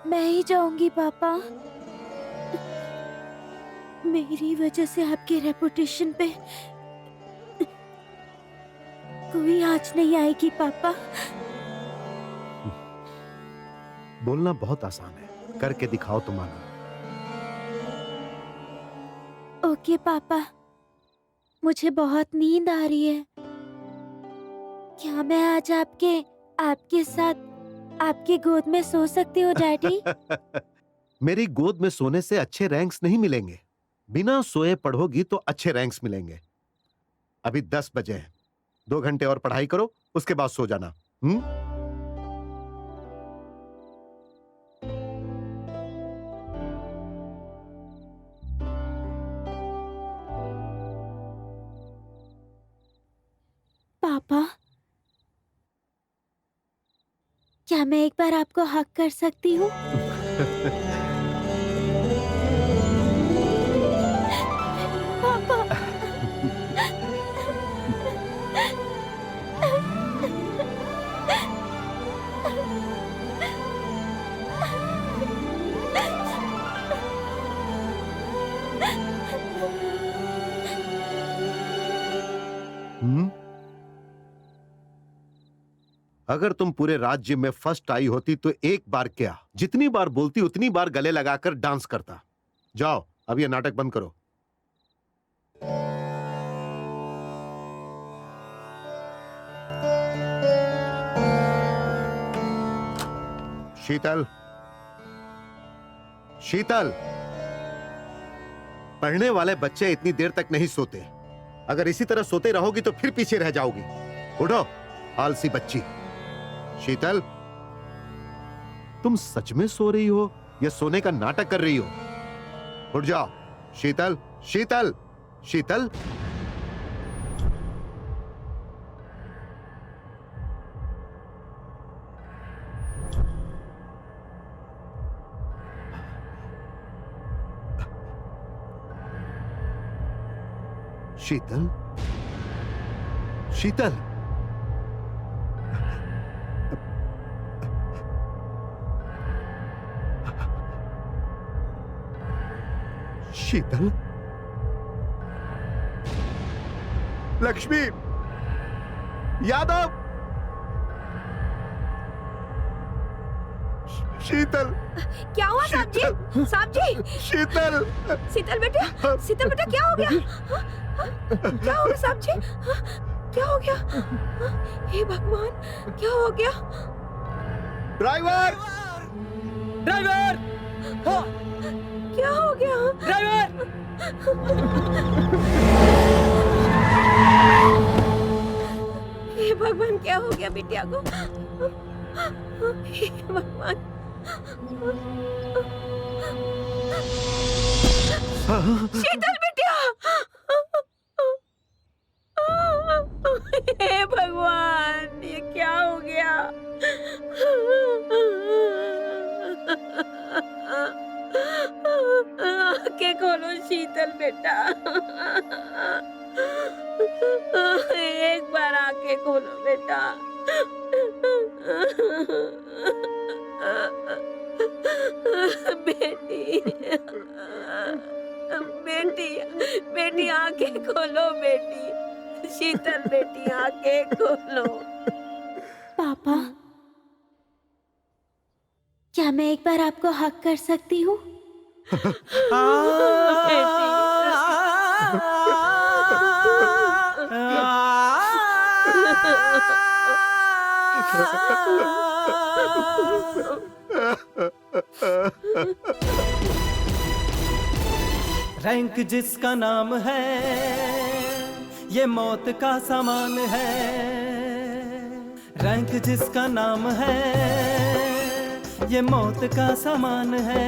मैं ही जाऊंगी पापा। मेरी वजह से आपके रेपुटेशन पे कोई आँच नहीं आएगी पापा। बोलना बहुत आसान है, करके दिखाओ तो मानो। ओके पापा, मुझे बहुत नींद आ रही है। क्या मैं आज आपके साथ आपकी गोद में सो सकती हूँ डैडी? मेरी गोद में सोने से अच्छे रैंक्स नहीं मिलेंगे। बिना सोए पढ़ोगी तो अच्छे रैंक्स मिलेंगे। अभी 10 बजे हैं, 2 घंटे और पढ़ाई करो, उसके बाद सो जाना। पापा, क्या मैं एक बार आपको हक कर सकती हूँ? पापा। अगर तुम पूरे राज्य में फर्स्ट आई होती तो एक बार क्या, जितनी बार बोलती उतनी बार गले लगाकर डांस करता। जाओ, अब ये नाटक बंद करो। शीतल, शीतल, पढ़ने वाले बच्चे इतनी देर तक नहीं सोते। अगर इसी तरह सोते रहोगी तो फिर पीछे रह जाओगी। उठो, आलसी बच्ची। शीतल, तुम सच में सो रही हो या सोने का नाटक कर रही हो? उठ जाओ। शीतल, शीतल, शीतल। शीतल, शीतल, शीतल, लक्ष्मी, यादव, शीतल। क्या हुआ साहब जी? साहब जी, शीतल, शीतल बेटा, शीतल बेटा क्या हो गया? क्या हो गया साहब जी? क्या हो गया? हे भगवान, क्या हो गया? ड्राइवर, ड्राइवर, क्या हो गया? ड्राइवर। हे भगवान, क्या हो गया बिटिया को? हे भगवान। शीतल बिटिया, हे भगवान, ये क्या हो गया? आंखें खोलो शीतल बेटा, एक बार आंखें खोलो बेटा। बेटी, बेटी, बेटी आंखें खोलो बेटी। शीतल बेटी आंखें खोलो। पापा, क्या मैं एक बार आपको हक कर सकती हूँ? रैंक जिसका नाम है ये मौत का सामान है। रैंक जिसका नाम है ये मौत का सामान है।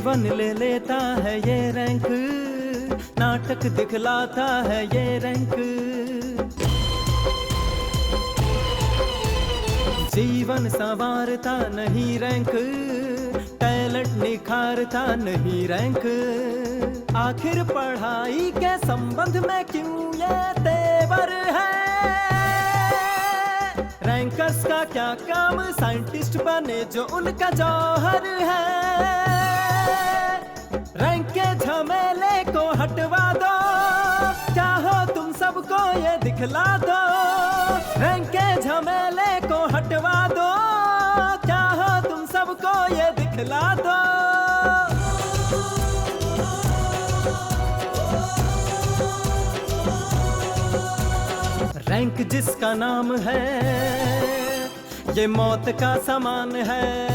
जीवन ले लेता है ये रैंक, नाटक दिखलाता है ये रैंक। जीवन संवारता नहीं रैंक, टैलेंट निखारता नहीं रैंक। आखिर पढ़ाई के संबंध में क्यों ये तेवर है? रैंकर्स का क्या काम, साइंटिस्ट बने जो उनका जौहर है। रैंक के झमेले को हटवा दो, चाहो तुम सबको ये दिखला दो। रैंक के झमेले को हटवा दो, चाहो तुम सबको ये दिखला दो। रैंक जिसका नाम है ये मौत का समान है।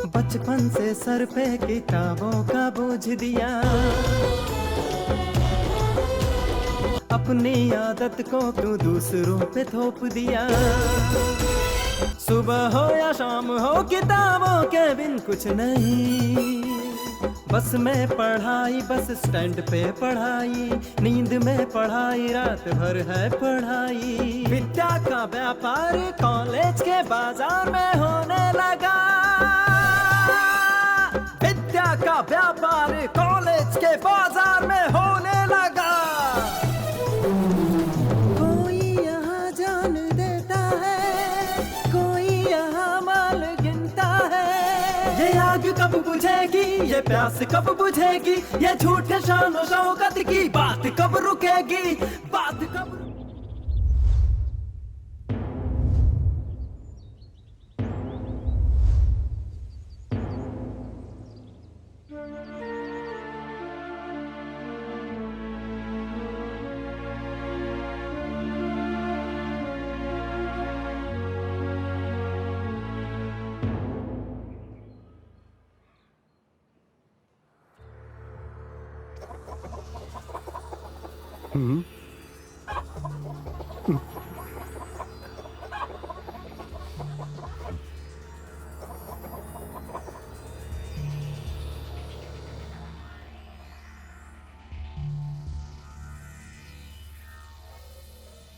बचपन से सर पे किताबों का बोझ दिया, अपनी आदत को क्यों दूसरों पे थोप दिया। सुबह हो या शाम हो किताबों के बिन कुछ नहीं, बस में पढ़ाई, बस स्टैंड पे पढ़ाई। नींद में पढ़ाई, रात भर है पढ़ाई। विद्या का व्यापार कॉलेज के बाजार में होने लगा। विद्या का व्यापार कॉलेज के बाजार में होने लगा। कोई यहाँ जान देता है, कोई यहाँ माल गिनता है। ये आग कब बुझेगी, ये प्यास कब बुझेगी, ये झूठे शान और शौकत की बात कब रुकेगी, बात कब।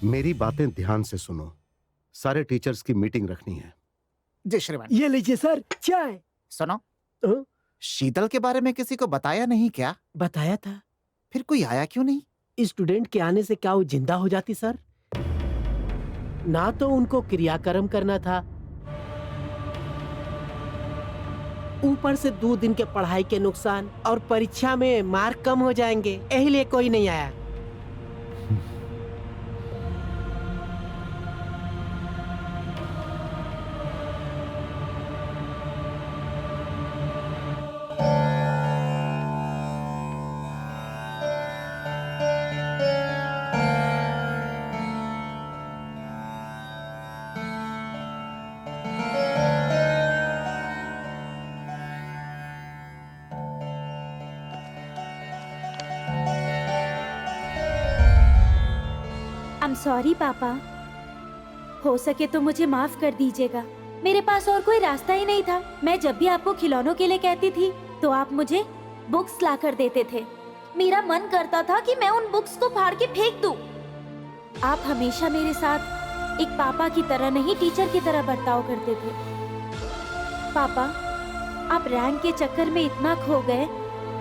मेरी बातें ध्यान से सुनो। सारे टीचर्स की मीटिंग रखनी है। जी श्रीमान। ये लीजिए सर चाय। सुनो, शीतल के बारे में किसी को बताया नहीं क्या? बताया था। फिर कोई आया क्यों नहीं? स्टूडेंट के आने से क्या वो जिंदा हो जाती सर? ना तो उनको क्रियाक्रम करना था, ऊपर से 2 दिन के पढ़ाई के नुकसान और परीक्षा में मार्क कम हो जाएंगे, यही लिए कोई नहीं आया। सॉरी पापा, हो सके तो मुझे माफ कर दीजिएगा। मेरे पास और कोई रास्ता ही नहीं था। मैं जब भी आपको खिलौनों के लिए कहती थी तो आप मुझे बुक्स ला कर देते थे। मेरा मन करता था कि मैं उन बुक्स को फाड़ के फेंक दूं। आप हमेशा मेरे साथ एक पापा की तरह नहीं, टीचर की तरह बर्ताव करते थे। पापा, आप रैंक के चक्कर में इतना खो गए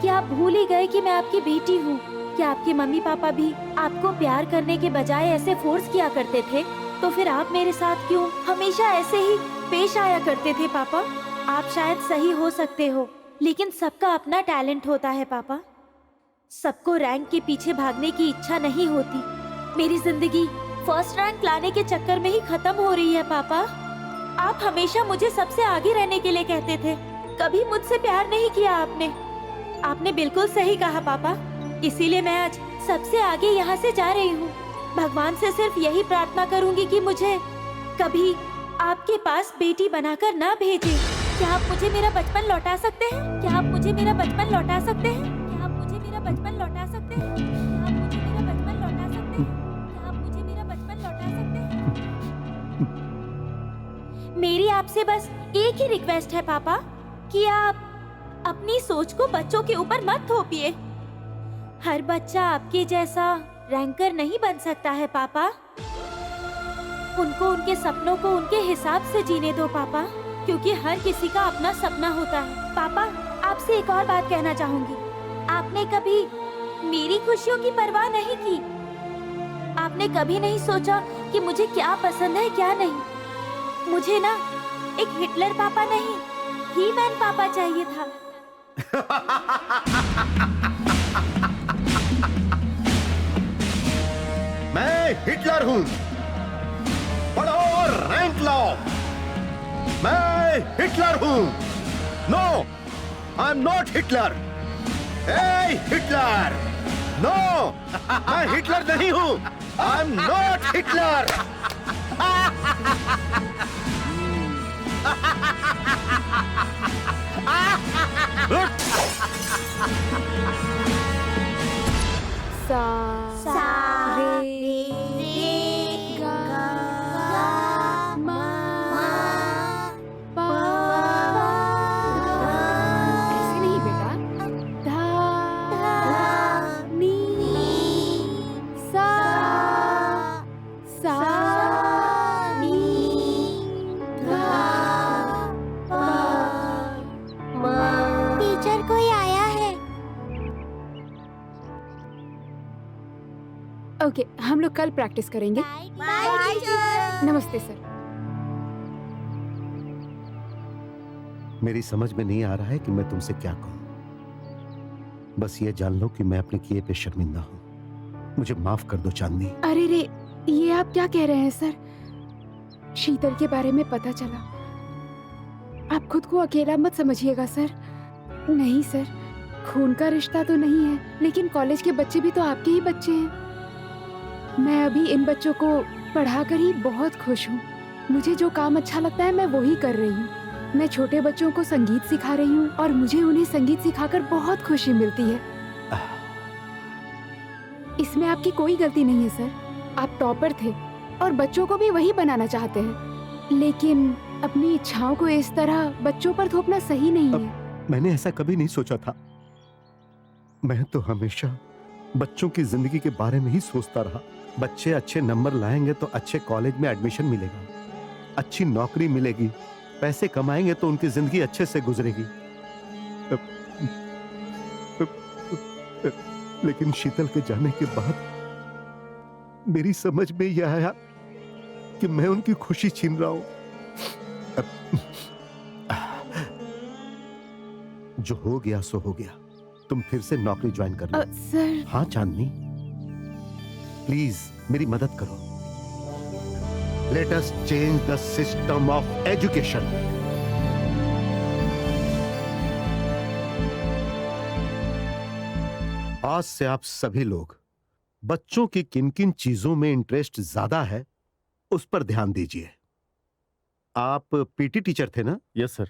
कि आप भूल ही गए कि मैं आपकी बेटी हूँ। क्या आपके मम्मी पापा भी आपको प्यार करने के बजाय ऐसे फोर्स किया करते थे? तो फिर आप मेरे साथ क्यों हमेशा ऐसे ही पेश आया करते थे? पापा, आप शायद सही हो सकते हो, लेकिन सबका अपना टैलेंट होता है पापा। सबको रैंक के पीछे भागने की इच्छा नहीं होती। मेरी जिंदगी फर्स्ट रैंक लाने के चक्कर में ही खत्म हो रही है पापा। आप हमेशा मुझे सबसे आगे रहने के लिए कहते थे, कभी मुझसे प्यार नहीं किया आपने। आपने बिल्कुल सही कहा पापा, इसीलिए मैं आज सबसे आगे यहाँ से जा रही हूँ। भगवान से सिर्फ यही प्रार्थना करूँगी कि मुझे कभी आपके पास बेटी बनाकर ना भेजें। क्या आप मुझे मेरा बचपन लौटा सकते हैं? क्या आप मुझे मेरा बचपन लौटा सकते हैं? क्या आप मुझे मेरा बचपन लौटा सकते हैं? क्या आप मुझे मेरा बचपन लौटा सकते हैं? क्या आप मुझे मेरा बचपन लौटा सकते हैं? मेरी आपसे बस एक ही रिक्वेस्ट है पापा कि आप अपनी सोच को बच्चों के ऊपर मत थोपिए। हर बच्चा आपके जैसा रैंकर नहीं बन सकता है पापा। उनको उनके सपनों को उनके हिसाब से जीने दो पापा, क्योंकि हर किसी का अपना सपना होता है। पापा, आपसे एक और बात कहना चाहूंगी। आपने कभी मेरी खुशियों की परवाह नहीं की। आपने कभी नहीं सोचा कि मुझे क्या पसंद है क्या नहीं। मुझे ना एक हिटलर पापा नहीं, ही मैन पापा चाहिए था। मैं हिटलर हूं, पढ़ो और रैंक लाओ। मैं हिटलर हूं। No, I am not Hitler. ए हिटलर, नो, मैं हिटलर नहीं हूं। I am not Hitler. सा रे गा मा पा। ऐसे नहीं बेटा, धा नी सा सा नी गा पा। टीचर कोई आया है। ओके, हम लोग कल प्रैक्टिस करेंगे। Bye teacher. नमस्ते सर। मेरी समझ में नहीं आ रहा है कि मैं तुमसे क्या कहूं। बस ये जान लो कि मैं अपने किए पे शर्मिंदा हूं। मुझे माफ कर दो चांदनी। अरे रे, ये आप क्या कह रहे हैं सर? शीतल के बारे में पता चला। आप खुद को अकेला मत समझिएगा सर। नहीं सर, खून का रिश्ता तो नहीं है, लेकिन कॉलेज के बच्चे भी तो आपके ही बच्चे हैं। मैं अभी इन बच्चों को पढ़ाकर ही बहुत खुश हूँ। मुझे जो काम अच्छा लगता है मैं वही कर रही हूँ। मैं छोटे बच्चों को संगीत सिखा रही हूँ और मुझे उन्हें संगीत सिखाकर बहुत खुशी मिलती है। इसमें आपकी कोई गलती नहीं है सर। आप टॉपर थे और बच्चों को भी वही बनाना चाहते हैं, लेकिन अपनी इच्छाओं को इस तरह बच्चों पर थोपना सही नहीं है। मैंने ऐसा कभी नहीं सोचा था। मैं तो हमेशा बच्चों की जिंदगी के बारे में ही सोचता रहा। बच्चे अच्छे नंबर लाएंगे तो अच्छे कॉलेज में एडमिशन मिलेगा, अच्छी नौकरी मिलेगी, पैसे कमाएंगे तो उनकी जिंदगी अच्छे से गुजरेगी। लेकिन शीतल के जाने के बाद मेरी समझ में यह आया कि मैं उनकी खुशी छीन रहा हूं। जो हो गया सो हो गया। तुम फिर से नौकरी ज्वाइन कर लो। सर। हाँ चांदनी, प्लीज मेरी मदद करो। Let us change the system of education. आज से आप सभी लोग बच्चों की किन किन चीजों में इंटरेस्ट ज्यादा है उस पर ध्यान दीजिए। आप पीटी टीचर थे ना? Yes sir.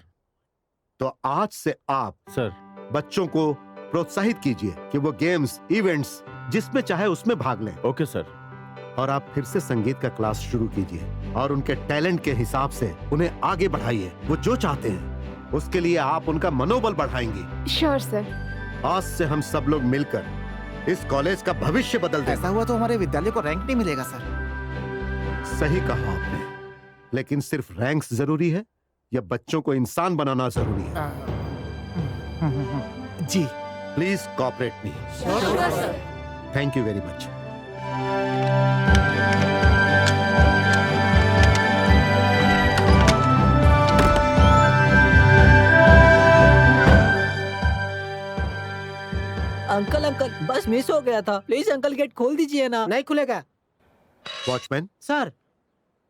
तो आज से आप सर बच्चों को प्रोत्साहित कीजिए कि वो गेम्स, इवेंट्स जिसमें चाहे उसमें भाग लें। Okay sir. और आप फिर से संगीत का क्लास शुरू कीजिए और उनके टैलेंट के हिसाब से उन्हें आगे बढ़ाइए। वो जो चाहते हैं उसके लिए आप उनका मनोबल बढ़ाएंगी। Sure sir. आज से हम सब लोग मिलकर इस कॉलेज का भविष्य बदल देंगे। ऐसा हुआ तो हमारे विद्यालय को रैंक नहीं मिलेगा सर। सही कहा आपने, लेकिन सिर्फ रैंक्स जरूरी है या बच्चों को इंसान बनाना जरूरी है? जी। Please cooperate me. Thank you very much. Uncle uncle, bus miss हो गया था। प्लीज अंकल गेट खोल दीजिए ना। नहीं खुलेगा वॉचमैन सर।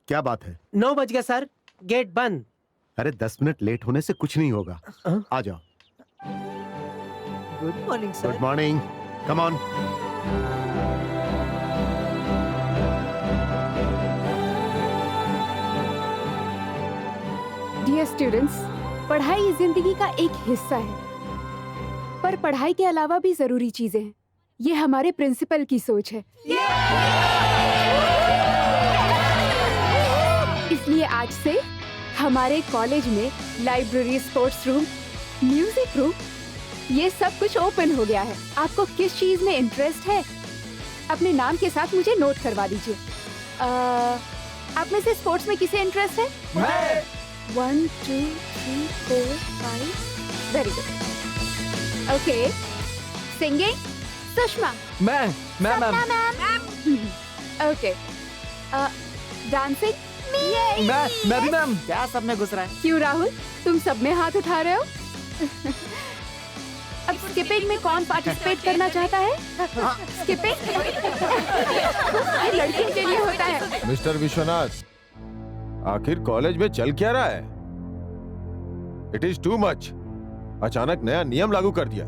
क्या बात है? 9 बज गया सर, गेट बंद। अरे 10 मिनट लेट होने से कुछ नहीं होगा। आ जाओ। Good morning sir. Good morning, come on. Dear students, पढ़ाई जिंदगी का एक हिस्सा है, पर पढ़ाई के अलावा भी जरूरी चीजें हैं। ये हमारे प्रिंसिपल की सोच है। इसलिए आज से हमारे कॉलेज में library, sports room, music room, ये सब कुछ ओपन हो गया है। आपको किस चीज में इंटरेस्ट है, अपने नाम के साथ मुझे नोट करवा दीजिए। आप में से स्पोर्ट्स में किसे इंटरेस्ट है? मैं। 1 2 3 4 5 very good. Okay, singing Sushma. मैं ओके, डांसिंग मैं भी मैम। क्या सब में घुस रहा है? क्यों राहुल, तुम सब में हाथ उठा रहे हो? अब स्किपिंग में कौन पार्टिसिपेट करना चाहता है? स्किपिंग ये लड़कियों के लिए होता है। मिस्टर विश्वनाथ, आखिर कॉलेज में चल क्या रहा है? It is too much. अचानक नया नियम लागू कर दिया,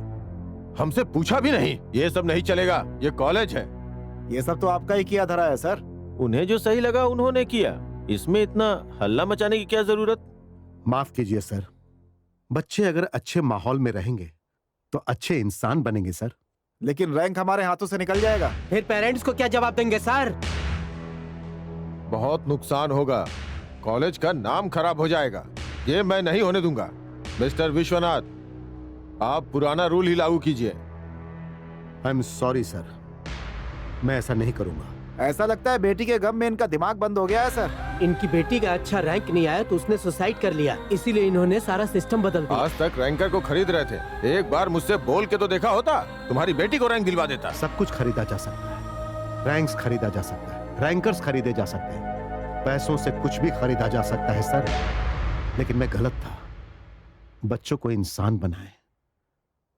हमसे पूछा भी नहीं। ये सब नहीं चलेगा, ये कॉलेज है। ये सब तो आपका ही किया धरा है सर। उन्हें जो सही लगा उन्होंने किया, इसमें इतना हल्ला मचाने की क्या जरूरत? माफ कीजिए सर, बच्चे अगर अच्छे माहौल में रहेंगे तो अच्छे इंसान बनेंगे सर। लेकिन रैंक हमारे हाथों से निकल जाएगा। फिर पेरेंट्स को क्या जवाब देंगे सर? बहुत नुकसान होगा, कॉलेज का नाम खराब हो जाएगा। ये मैं नहीं होने दूंगा। मिस्टर विश्वनाथ, आप पुराना रूल ही लागू कीजिए। आई एम सॉरी सर, मैं ऐसा नहीं करूंगा। ऐसा लगता है बेटी के गम में इनका दिमाग बंद हो गया है सर। इनकी बेटी का अच्छा रैंक नहीं आया तो उसने सुसाइड कर लिया, इसीलिए इन्होंने सारा सिस्टम बदल दिया। आज तक रैंकर को खरीद रहे थे, एक बार मुझसे बोल के तो देखा होता, तुम्हारी बेटी को रैंक दिलवा देता। सब कुछ खरीदा जा सकता है, रैंक्स खरीदा जा सकता है, रैंकर्स खरीदे जा सकते हैं, पैसों से कुछ भी खरीदा जा सकता है सर। लेकिन मैं गलत था। बच्चों को इंसान बनाए,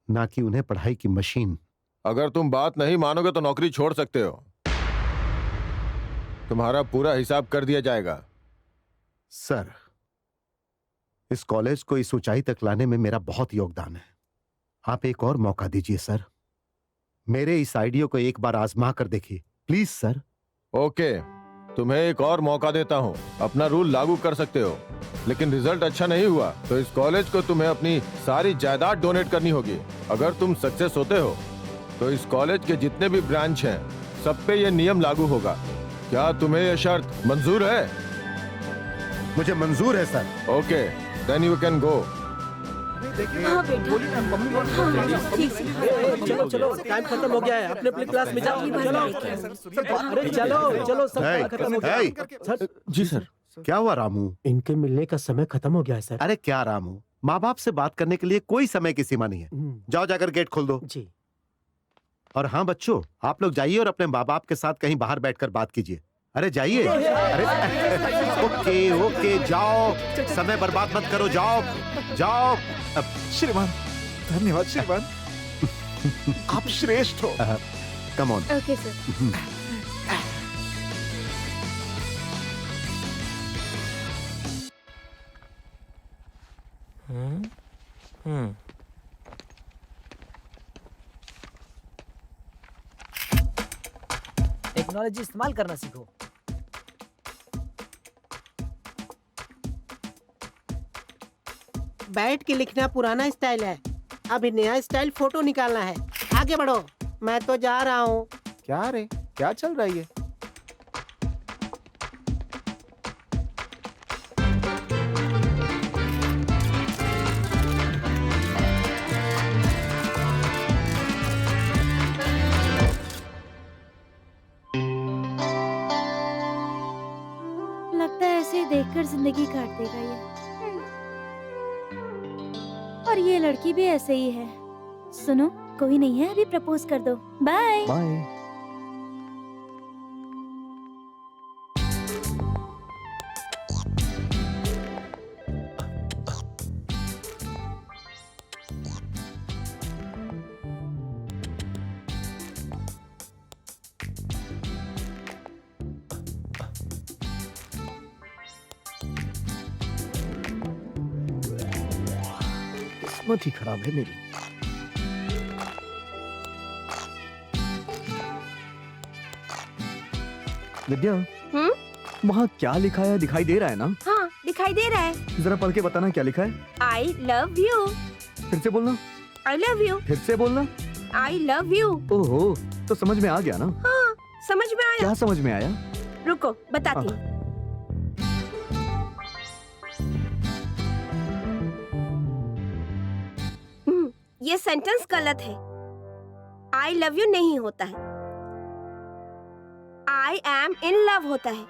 ना कि उन्हें पढ़ाई की मशीन। अगर तुम बात नहीं मानोगे तो नौकरी छोड़ सकते हो, तुम्हारा पूरा हिसाब कर दिया जाएगा। सर, इस कॉलेज को इस ऊंचाई तक लाने में मेरा बहुत योगदान है। आप एक और मौका दीजिए सर, मेरे इस आइडिया को एक बार आजमा कर देखिए प्लीज सर। ओके, तुम्हें एक और मौका देता हूँ, अपना रूल लागू कर सकते हो। लेकिन रिजल्ट अच्छा नहीं हुआ तो इस कॉलेज को तुम्हें अपनी सारी जायदाद डोनेट करनी होगी। अगर तुम सक्सेस होते हो तो इस कॉलेज के जितने भी ब्रांच हैं सब पे ये नियम लागू होगा। क्या तुम्हें यह शर्त मंजूर है? मुझे मंजूर है sir. Okay, then you can go. हाँ बेटा, ठीक से। चलो चलो, टाइम खत्म हो गया है, अपने अपने क्लास में जाओ। चलो अरे चलो चलो, सब Hey, खत्म हो गया। hey. सर जी सर। क्या हुआ रामू? इनके मिलने का समय खत्म हो गया है सर। अरे क्या रामू, माँ बाप से बात करने के लिए कोई समय की सीमा नहीं है। जाओ जाकर गेट खोल दो। जी। और हाँ बच्चों, आप लोग जाइए और अपने माँ बाप के साथ कहीं बाहर बैठकर बात कीजिए। अरे जाइए। अरे ओके ओके, जाओ, समय बर्बाद मत करो, जाओ जाओ। श्रीमान, धन्यवाद श्रीमान। आप श्रेष्ठ हो। Come on. Okay sir. Technology इस्तेमाल करना सीखो। बैठ के लिखना पुराना स्टाइल है, अभी नया स्टाइल फोटो निकालना है। आगे बढ़ो, मैं तो जा रहा हूँ। क्या रे, क्या चल रहा है ये? लगता है ऐसे देखकर जिंदगी काट देगा ये। और ये लड़की भी ऐसे ही है। सुनो, कोई नहीं है, अभी प्रपोज कर दो। Bye bye. किस्मत ही खराब है मेरी। विद्या, वहाँ क्या लिखा है दिखाई दे रहा है ना? हाँ दिखाई दे रहा है। जरा पढ़ के बताना क्या लिखा है। आई लव यू। फिर से बोलना। आई लव यू। फिर से बोलना। आई लव यू। ओहो, तो समझ में आ गया ना? हाँ समझ में आया। क्या समझ में आया? रुको बताती हूँ। ये सेंटेंस गलत है। आई लव यू नहीं होता है, आई एम इन लव होता है।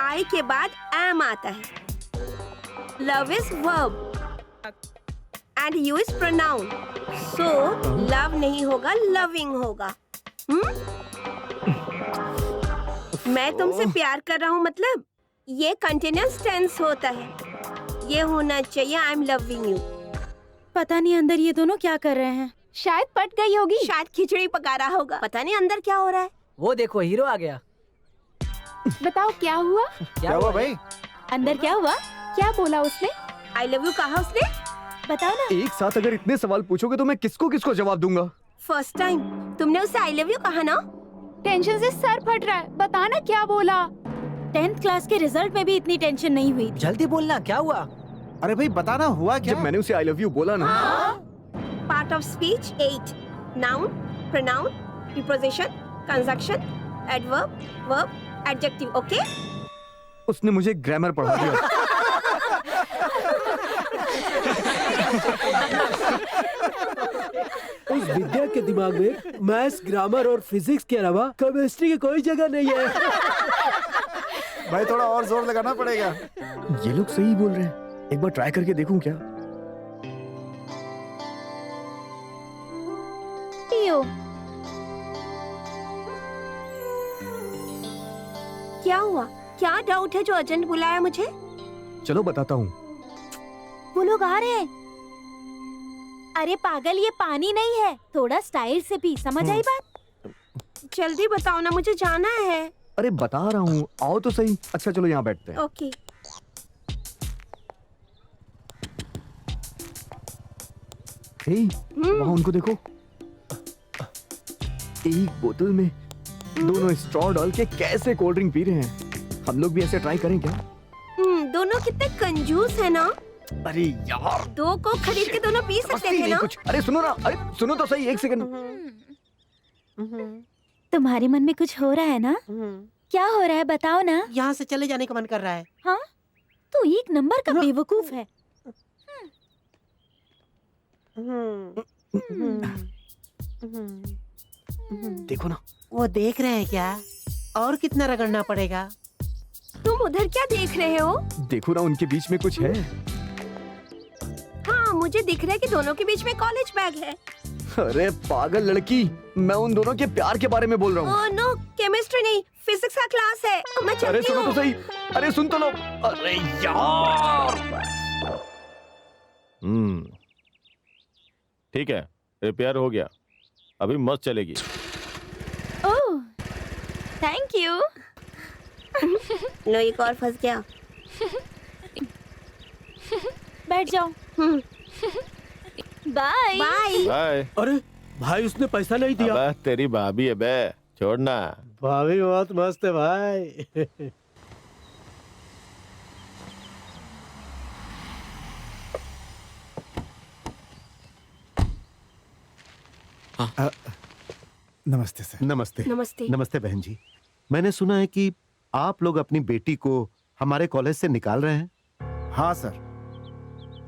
आई के बाद एम आता है। Love is verb and you is pronoun, so love नहीं होगा, लविंग होगा। मैं तुमसे प्यार कर रहा हूँ मतलब ये कंटिन्यूअस टेंस होता है। ये होना चाहिए आई एम लविंग यू। पता नहीं अंदर ये दोनों क्या कर रहे हैं। शायद पट गई होगी। शायद खिचड़ी पका रहा होगा। पता नहीं अंदर क्या हो रहा है। वो देखो हीरो आ गया। बताओ क्या हुआ? क्या हुआ भाई? अंदर क्या हुआ? क्या बोला उसने? आई लव यू कहा उसने? बताओ ना। एक साथ अगर इतने सवाल पूछोगे तो मैं किसको किसको जवाब दूंगा? फर्स्ट टाइम तुमने उसे आई लव यू कहा ना? टेंशन से सर फट रहा है, बताना क्या बोला। 10th क्लास के रिजल्ट में भी इतनी टेंशन नहीं हुई। जल्दी बोलना क्या हुआ? अरे भाई बताना हुआ क्या? जब मैंने उसे आई लव यू बोला ना। Part of speech 8 noun, pronoun, preposition, conjunction, adverb, verb, adjective. Okay? उसने मुझे ग्रामर पढ़ा दिया। उस विद्या के दिमाग में मैथ्स, ग्रामर और फिजिक्स के अलावा केमिस्ट्री की कोई जगह नहीं है। भाई थोड़ा और जोर लगाना पड़ेगा। ये लोग सही बोल रहे हैं, एक बार ट्राई करके देखूं क्या? पियो। क्या हुआ? क्या डाउट है जो अर्जेंट बुलाया मुझे? चलो बताता हूँ। वो लोग आ रहे हैं। अरे पागल, ये पानी नहीं है, थोड़ा स्टाइल से पी। समझ आई बात? जल्दी बताओ ना, मुझे जाना है। अरे बता रहा हूँ, आओ तो सही। अच्छा चलो यहाँ बैठते हैं। ओके। वहाँ उनको देखो, एक बोतल में दोनों स्ट्रॉ डाल के कैसे कोल्ड ड्रिंक पी रहे हैं। हम लोग भी ऐसे ट्राई करें क्या? दोनों कितने कंजूस है ना। अरे यार, दो को खरीद के दोनों पी सकते थे ना। कुछ। अरे सुनो ना, अरे सुनो तो सही, एक सेकंड। तुम्हारे मन में कुछ हो रहा है ना? क्या हो रहा है बताओ ना। यहाँ से चले जाने का मन कर रहा है। हाँ, तू एक नंबर का बेवकूफ है। देखो ना, वो देख रहे हैं क्या? और कितना रगड़ना पड़ेगा? तुम उधर क्या देख रहे हो? देखो ना, उनके बीच में कुछ है। हाँ, मुझे दिख रहा है कि दोनों के बीच में कॉलेज बैग है। अरे पागल लड़की, मैं उन दोनों के प्यार के बारे में बोल रहा हूँ। ओह नो, केमिस्ट्री नहीं, फिजिक्स का क्लास है। मैं चलती हूँ। अरे सुनो तो सही, अरे सुन तो लो। अरे यार। ठीक है, रिपेयर हो गया, अभी मस्त चलेगी। ओह, थैंक यू। लो एक और फंस गया। बैठ जाओ। Bye bye. बाय। अरे भाई, उसने पैसा नहीं दिया। अबे तेरी भाभी है बे, छोड़ना। भाभी बहुत मस्त है भाई। नमस्ते सर। नमस्ते। नमस्ते। नमस्ते बहन जी। मैंने सुना है कि आप लोग अपनी बेटी को हमारे कॉलेज से निकाल रहे हैं। हाँ सर,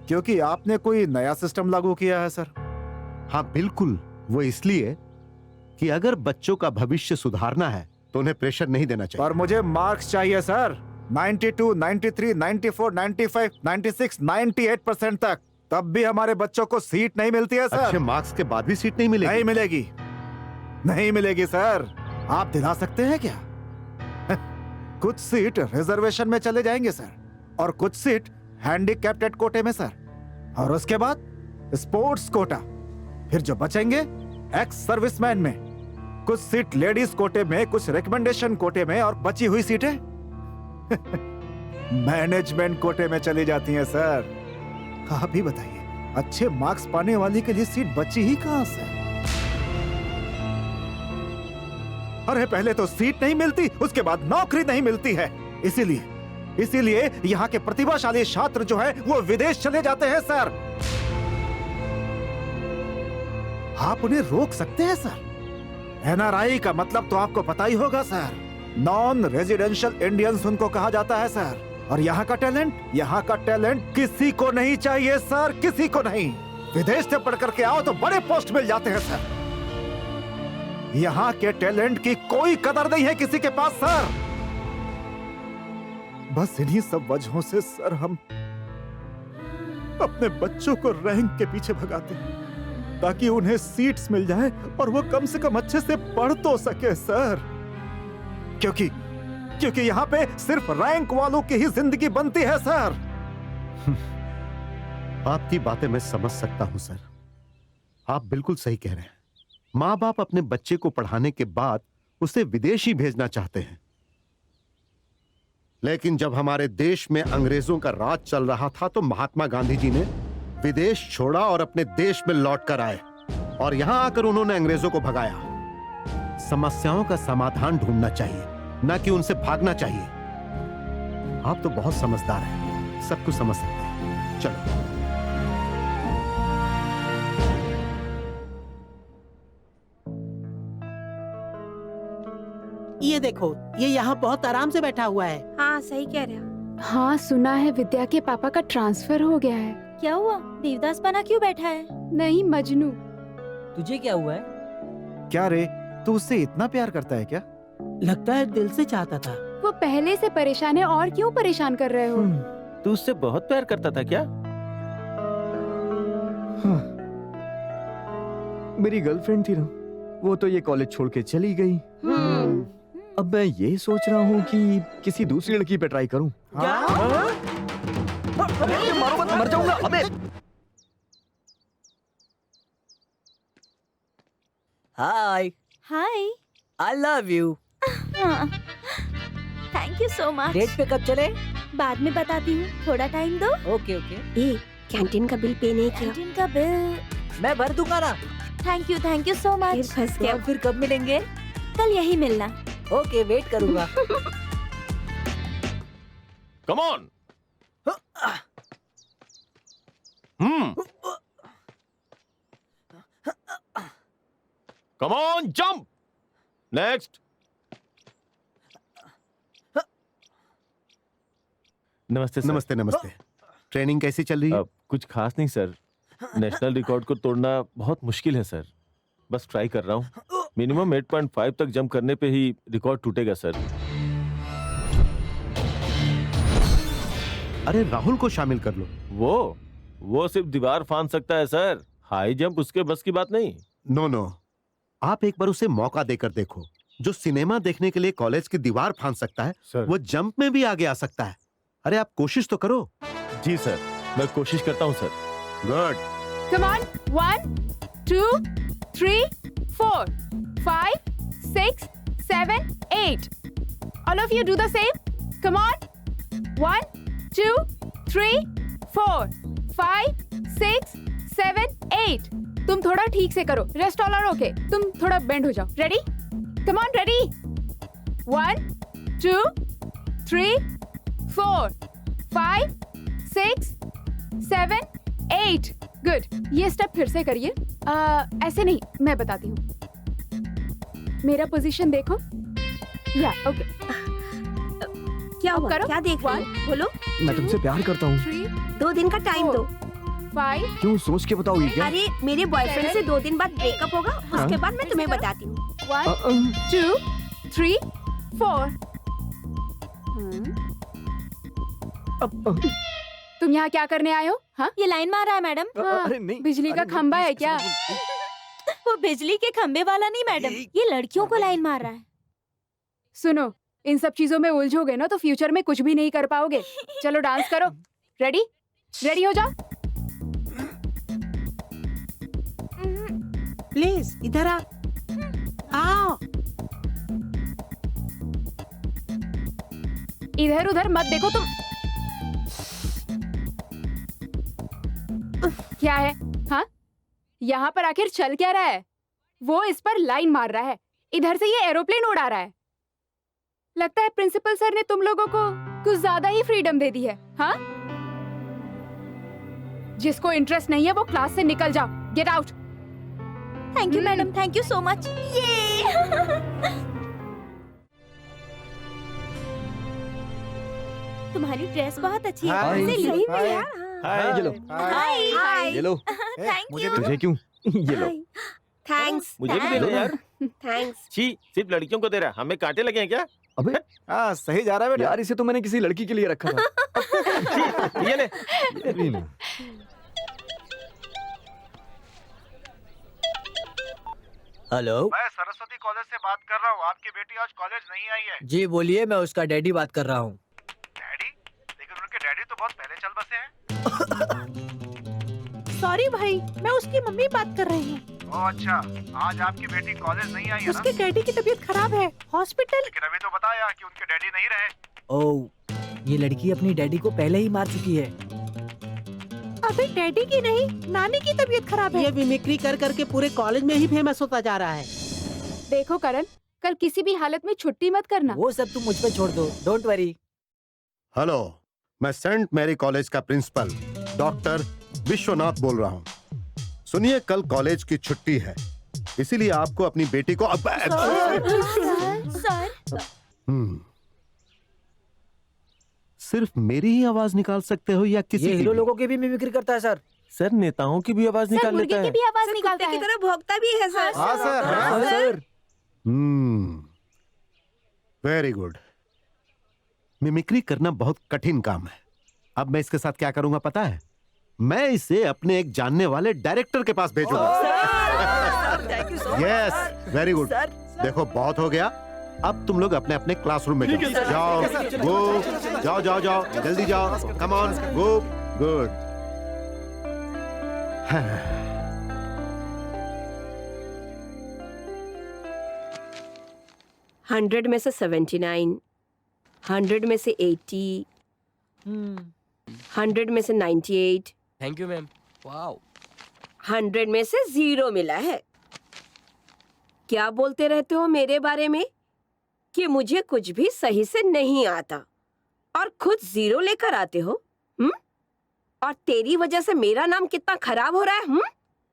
क्योंकि आपने कोई नया सिस्टम लागू किया है सर। हाँ बिल्कुल, वो इसलिए कि अगर बच्चों का भविष्य सुधारना है तो उन्हें प्रेशर नहीं देना चाहिए। पर मुझे मार्क्स चाहिए सर। 92, 93, 94, 95, 96, 98% तक। तब भी हमारे बच्चों को सीट नहीं मिलती है सर। अच्छे मार्क्स के बाद भी सीट नहीं मिलेगी? नहीं मिलेगी, नहीं मिलेगी सर। आप दिला सकते हैं क्या? कुछ सीट रिजर्वेशन में चले जाएंगे सर, और कुछ सीट हैंडीकैप्टेड कोटे में सर, और उसके बाद स्पोर्ट्स कोटा। फिर जो बचेंगे एक्स सर्विसमैन में। कुछ सीट लेडीज कोटे में, कुछ रिकमेंडेशन कोटे में, और बची हुई सीटें मैनेजमेंट कोटे में चली जाती हैं सर। आप ही बताइए, अच्छे मार्क्स पाने वाली के लिए सीट बची ही कहां से? अरे पहले तो सीट नहीं मिलती, उसके बाद नौकरी नहीं मिलती है। इसीलिए यहाँ के प्रतिभाशाली छात्र जो है वो विदेश चले जाते हैं सर। आप उन्हें रोक सकते हैं सर। NRI का मतलब तो आपको पता ही होगा सर, नॉन रेजिडेंशियल इंडियंस उनको कहा जाता है सर। और यहाँ का टैलेंट किसी को नहीं चाहिए सर, किसी को नहीं। विदेश से पढ़ करके आओ तो बड़े पोस्ट मिल जाते हैं सर। यहाँ के टैलेंट की कोई कदर नहीं है किसी के पास सर। बस इन्हीं सब वजहों से सर हम अपने बच्चों को रैंक के पीछे भगाते हैं ताकि उन्हें सीट्स मिल जाए और वो कम से कम अच्छे से पढ़ तो सके सर। क्योंकि यहाँ पे सिर्फ रैंक वालों की ही जिंदगी बनती है सर। आपकी बातें मैं समझ सकता हूं सर, आप बिल्कुल सही कह रहे हैं। माँ बाप अपने बच्चे को पढ़ाने के बाद उसे विदेश ही भेजना चाहते हैं, लेकिन जब हमारे देश में अंग्रेजों का राज चल रहा था तो महात्मा गांधी जी ने विदेश छोड़ा और अपने देश में लौट कर आए और यहां आकर उन्होंने अंग्रेजों को भगाया। समस्याओं का समाधान ढूंढना चाहिए, ना कि उनसे भागना चाहिए। आप तो बहुत समझदार हैं, सब कुछ समझ सकते हैं। चलो ये देखो, ये यहाँ बहुत आराम से बैठा हुआ है। हाँ सही कह रहे हो। हाँ सुना है विद्या के पापा का ट्रांसफर हो गया है। क्या हुआ? देवदास बना क्यों बैठा है? नहीं मजनू। तुझे क्या हुआ है? क्या रे, तू उससे इतना प्यार करता है क्या? लगता है दिल से चाहता था। वो पहले से परेशान है और क्यों परेशान कर रहे हो? तू उससे बहुत प्यार करता था क्या? मेरी गर्लफ्रेंड थी ना, वो तो ये कॉलेज छोड़ के चली गई। अब मैं ये सोच रहा हूँ कि किसी दूसरी लड़की पे ट्राई करूँ। मारो मत, मर जाऊंगा। अबे हाय हाय। I love you. Thank you so much. Date पे कब चले? बाद में बताती हूँ, थोड़ा टाइम दो। Okay okay. ए, कैंटीन का बिल पे नहीं किया। कैंटीन का बिल मैं भर दूंगा ना। Thank you so much. फंस तो गया। फिर कब मिलेंगे? कल यही मिलना। ओके वेट करूंगा। Come on. Come on, jump. Next. नमस्ते सर। नमस्ते नमस्ते। ट्रेनिंग कैसी चल रही है? कुछ खास नहीं सर, नेशनल रिकॉर्ड को तोड़ना बहुत मुश्किल है सर। बस ट्राई कर रहा हूँ। मिनिमम 8.5 तक जंप करने पे ही रिकॉर्ड टूटेगा सर। अरे राहुल को शामिल कर लो। वो सिर्फ दीवार फांद सकता है सर, हाई जंप उसके बस की बात नहीं। नो, आप एक बार उसे मौका देकर देखो। जो सिनेमा देखने के लिए कॉलेज की दीवार फांद सकता है सर, वो जंप में भी आगे आ सकता है। अरे आप कोशिश तो करो। जी सर, मैं कोशिश करता हूँ sir. Good. Come on, 1, 2, 3, 4, 5, 6, 7, 8. All of you do the same. Come on. 1, 2, 3, 4, 5, 6, 7, 8. तुम थोड़ा ठीक से करो. Rest all are okay. तुम थोड़ा bend हो जाओ. Ready? Come on, ready? 1, 2, 3, 4, 5, 6, 7, 8. Good. ये स्टेप फिर से करिए। ऐसे नहीं, मैं बताती हूँ। मेरा पोजीशन देखो। या ओके। क्या हुआ? करो। क्या देख रही हो? बोलो। मैं तुमसे प्यार करता हूँ। 2 दिन का टाइम दो। 5। क्यों, सोच के बताओगी क्या? अरे मेरे बॉयफ्रेंड से 2 दिन बाद ब्रेकअप होगा, उसके बाद मैं तुम्हें बताती हूँ। 1, 2, 3, 4। तुम यहाँ क्या करने आए हो? हाँ? ये लाइन मार रहा है मैडम। अरे नहीं, बिजली का खंबा है क्या? वो बिजली के खंबे वाला नहीं मैडम, ये लड़कियों को लाइन मार रहा है। सुनो, इन सब चीजों में उलझोगे ना तो फ्यूचर में कुछ भी नहीं कर पाओगे। चलो डांस करो। रेडी? रेडी हो जाओ। प्लीज इधर आओ। इधर उधर मत देखो तुम। क्या है? हाँ? यहाँ पर आखिर चल क्या रहा है? वो इस पर लाइन मार रहा है। इधर से ये एरोप्लेन उड़ा रहा है। लगता है प्रिंसिपल सर ने तुम लोगों को कुछ ज्यादा ही फ्रीडम दे दी है। हाँ, जिसको इंटरेस्ट नहीं है वो क्लास से निकल जाओ। Get out. Thank you madam, thank you so much. तुम्हारी ड्रेस बहुत अच्छी है। हाय। इसे सही में हाय। यार। हाय, ये लो। हाय हाय। ये लो। Thank you. तुझे क्यों? ये लो। थैंक्स। मुझे भी दे दो यार। थैंक्स। छी, सिर्फ लड़कियों को दे रहा, हमें कांटे लगे हैं क्या? अबे हाँ सही जा रहा है बेटा। यार, इसे तो मैंने किसी लड़की के लिए रखा था। ये ले। ये भी ले। हेलो मैं सरस्वती कॉलेज से बात कर रहा हूँ। आपकी बेटी आज कॉलेज नहीं आई है। जी बोलिए, मैं उसका डैडी बात कर रहा हूँ। डैडी? लेकिन उनके डैडी तो बहुत पहले चल बसे हैं। सॉरी भाई, मैं उसकी मम्मी बात कर रही हूँ। ओह अच्छा, आज आपकी बेटी कॉलेज नहीं आई है ना? उसके डैडी की तबीयत खराब है, हॉस्पिटल। लेकिन अभी तो बताया कि उनके डैडी नहीं रहे। ओह, ये लड़की अपनी डैडी को पहले ही मार चुकी है। अभी डैडी की नहीं, नानी की तबीयत खराब है। ये मिमिक्री कर करके पूरे कॉलेज में ही फेमस होता जा रहा है। देखो करण, कल किसी भी हालत में छुट्टी मत करना। वो सब तुम मुझ पे छोड़ दो, डोंट वरी। हेलो, मैं सेंट मैरी कॉलेज का प्रिंसिपल डॉक्टर विश्वनाथ बोल रहा हूँ। सुनिए, कल कॉलेज की छुट्टी है, इसीलिए आपको अपनी बेटी को सर सिर्फ मेरी ही आवाज निकाल सकते हो या किसी ये की हीरो भी? लोगों की भी मिमिक्री करता है सर। सर, नेताओं की भी आवाज निकाल लेता है। की भी आवाज निकालता कुत्ते की है। तरह भौंकता भी है सर। हाँ सर। हाँ सर। Very good. मिमिक्री करना बहुत कठिन काम है। अब मैं इसके साथ क्या करूंगा पता है? मैं इसे अपने एक जानने वाले डायरेक्टर के पास भेजूंगा। Yes, very good. देखो, बहुत हो गया, अब तुम लोग अपने अपने क्लासरूम में जाओ। गो, जाओ जाओ जाओ, जल्दी जाओ, कम ऑन, गो। गुड। 100 में से 79, 100 में से 80, 100 में से 98, थैंक यू मैम। वाओ। 100 में से 0 मिला है। क्या बोलते रहते हो मेरे बारे में कि मुझे कुछ भी सही से नहीं आता और खुद 0 लेकर आते हो? और तेरी वजह से मेरा नाम कितना खराब हो रहा है।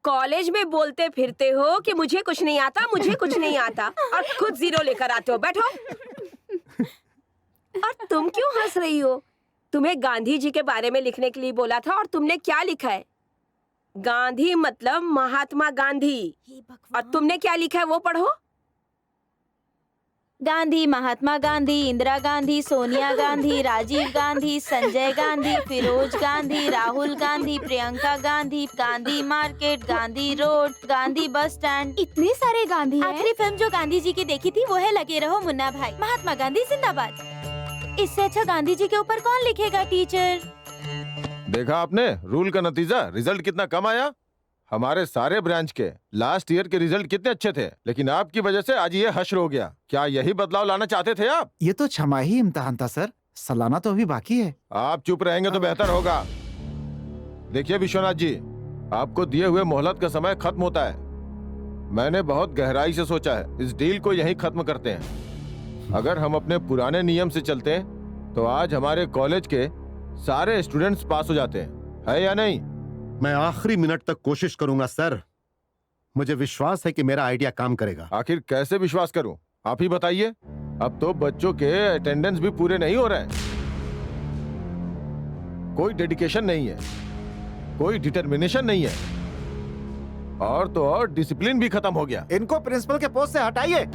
कॉलेज में बोलते फिरते हो कि मुझे कुछ नहीं आता, मुझे कुछ नहीं आता, और खुद 0 लेकर आते हो। बैठो। और तुम क्यों हंस रही हो? तुम्हें गांधी जी के बारे में लिखने के लिए बोला था और तुमने क्या लिखा है? गांधी मतलब महात्मा गांधी। और तुमने क्या लिखा है वो पढ़ो। Gandhi, Mahatma Gandhi, Indira Gandhi, Sonia Gandhi, Rajiv Gandhi, Sanjay Gandhi, Firoz Gandhi, Rahul Gandhi, Priyanka Gandhi, Gandhi market, Gandhi road, Gandhi bus stand. इतने सारे गांधी हैं। आखिरी फिल्म जो गांधी जी की देखी थी वो है लगे रहो मुन्ना भाई। महात्मा गांधी जिंदाबाद। इससे अच्छा गांधी जी के ऊपर कौन लिखेगा टीचर? देखा आपने रूल का नतीजा, रिजल्ट कितना कम आया। हमारे सारे ब्रांच के लास्ट ईयर के रिजल्ट कितने अच्छे थे, लेकिन आपकी वजह से आज ये हश्र हो गया। क्या यही बदलाव लाना चाहते थे आप? ये तो छमाही इम्तिहान था सर, सालाना तो अभी बाकी है। आप चुप रहेंगे तो बेहतर होगा। देखिए विश्वनाथ जी, आपको दिए हुए मोहलत का समय खत्म होता है। मैंने बहुत गहराई से सोचा है, इस डील को यहीं खत्म करते हैं। अगर हम अपने पुराने नियम से चलते हैं तो आज हमारे कॉलेज के सारे स्टूडेंट्स पास हो जाते हैं, है या नहीं? मैं आखिरी मिनट तक कोशिश करूंगा सर। मुझे विश्वास है कि मेरा आइडिया काम करेगा। आखिर कैसे विश्वास करूं, आप ही बताइए। अब तो बच्चों के अटेंडेंस भी पूरे नहीं हो रहे हैं। कोई डेडिकेशन नहीं है, कोई डिटर्मिनेशन नहीं है, और तो और डिसिप्लिन भी खत्म हो गया। इनको प्रिंसिपल के पोस्ट से हटाइए।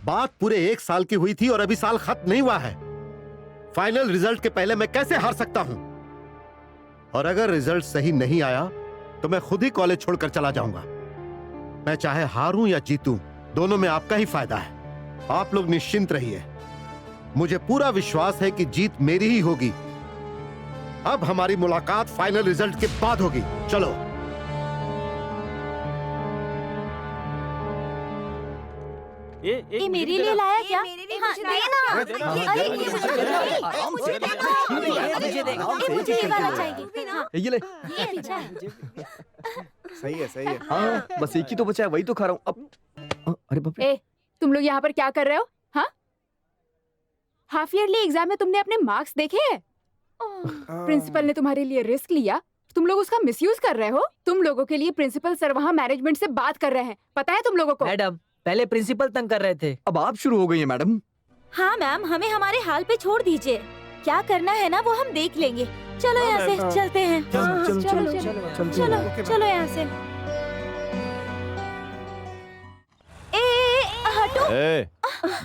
बात पूरे 1 साल की हुई थी और अभी साल खत्म नहीं हुआ है। फाइनल रिजल्ट के पहले मैं कैसे हार सकता हूं? और अगर रिजल्ट सही नहीं आया तो मैं खुद ही कॉलेज छोड़कर चला जाऊंगा। मैं चाहे हारूं या जीतूं, दोनों में आपका ही फायदा है। आप लोग निश्चिंत रहिए, मुझे पूरा विश्वास है कि जीत मेरी ही होगी। अब हमारी मुलाकात फाइनल रिजल्ट के बाद होगी। चलो। ये मेरे लिए लाया क्या? हाँ, देना। अरे, ये मुझे ये वाला चाहिए। हाँ, ये ले। ये अच्छा है। सही है, सही है। हाँ, बस एक ही तो बचा है, वही तो खा रहा हूँ अब। अरे बाप रे। ए, तुम लोग यहाँ पर क्या कर रहे हो? हाँ, हाफ ईयरली एग्जाम में तुमने अपने मार्क्स देखे हैं? प्रिंसिपल ने तुम्हारे लिए रिस्क लिया, तुम लोग उसका मिसयूज कर रहे हो। तुम लोगों के लिए प्रिंसिपल सर वहाँ मैनेजमेंट से बात कर रहे हैं, पता है तुम लोगों को? मैडम, पहले प्रिंसिपल तंग कर रहे थे, अब आप शुरू हो गई हैं मैडम। हाँ मैम, हमें हमारे हाल पे छोड़ दीजिए। क्या करना है ना वो हम देख लेंगे। चलो यहाँ से चलते हैं। चलो चलो यहाँ से। ए, हटो। ए,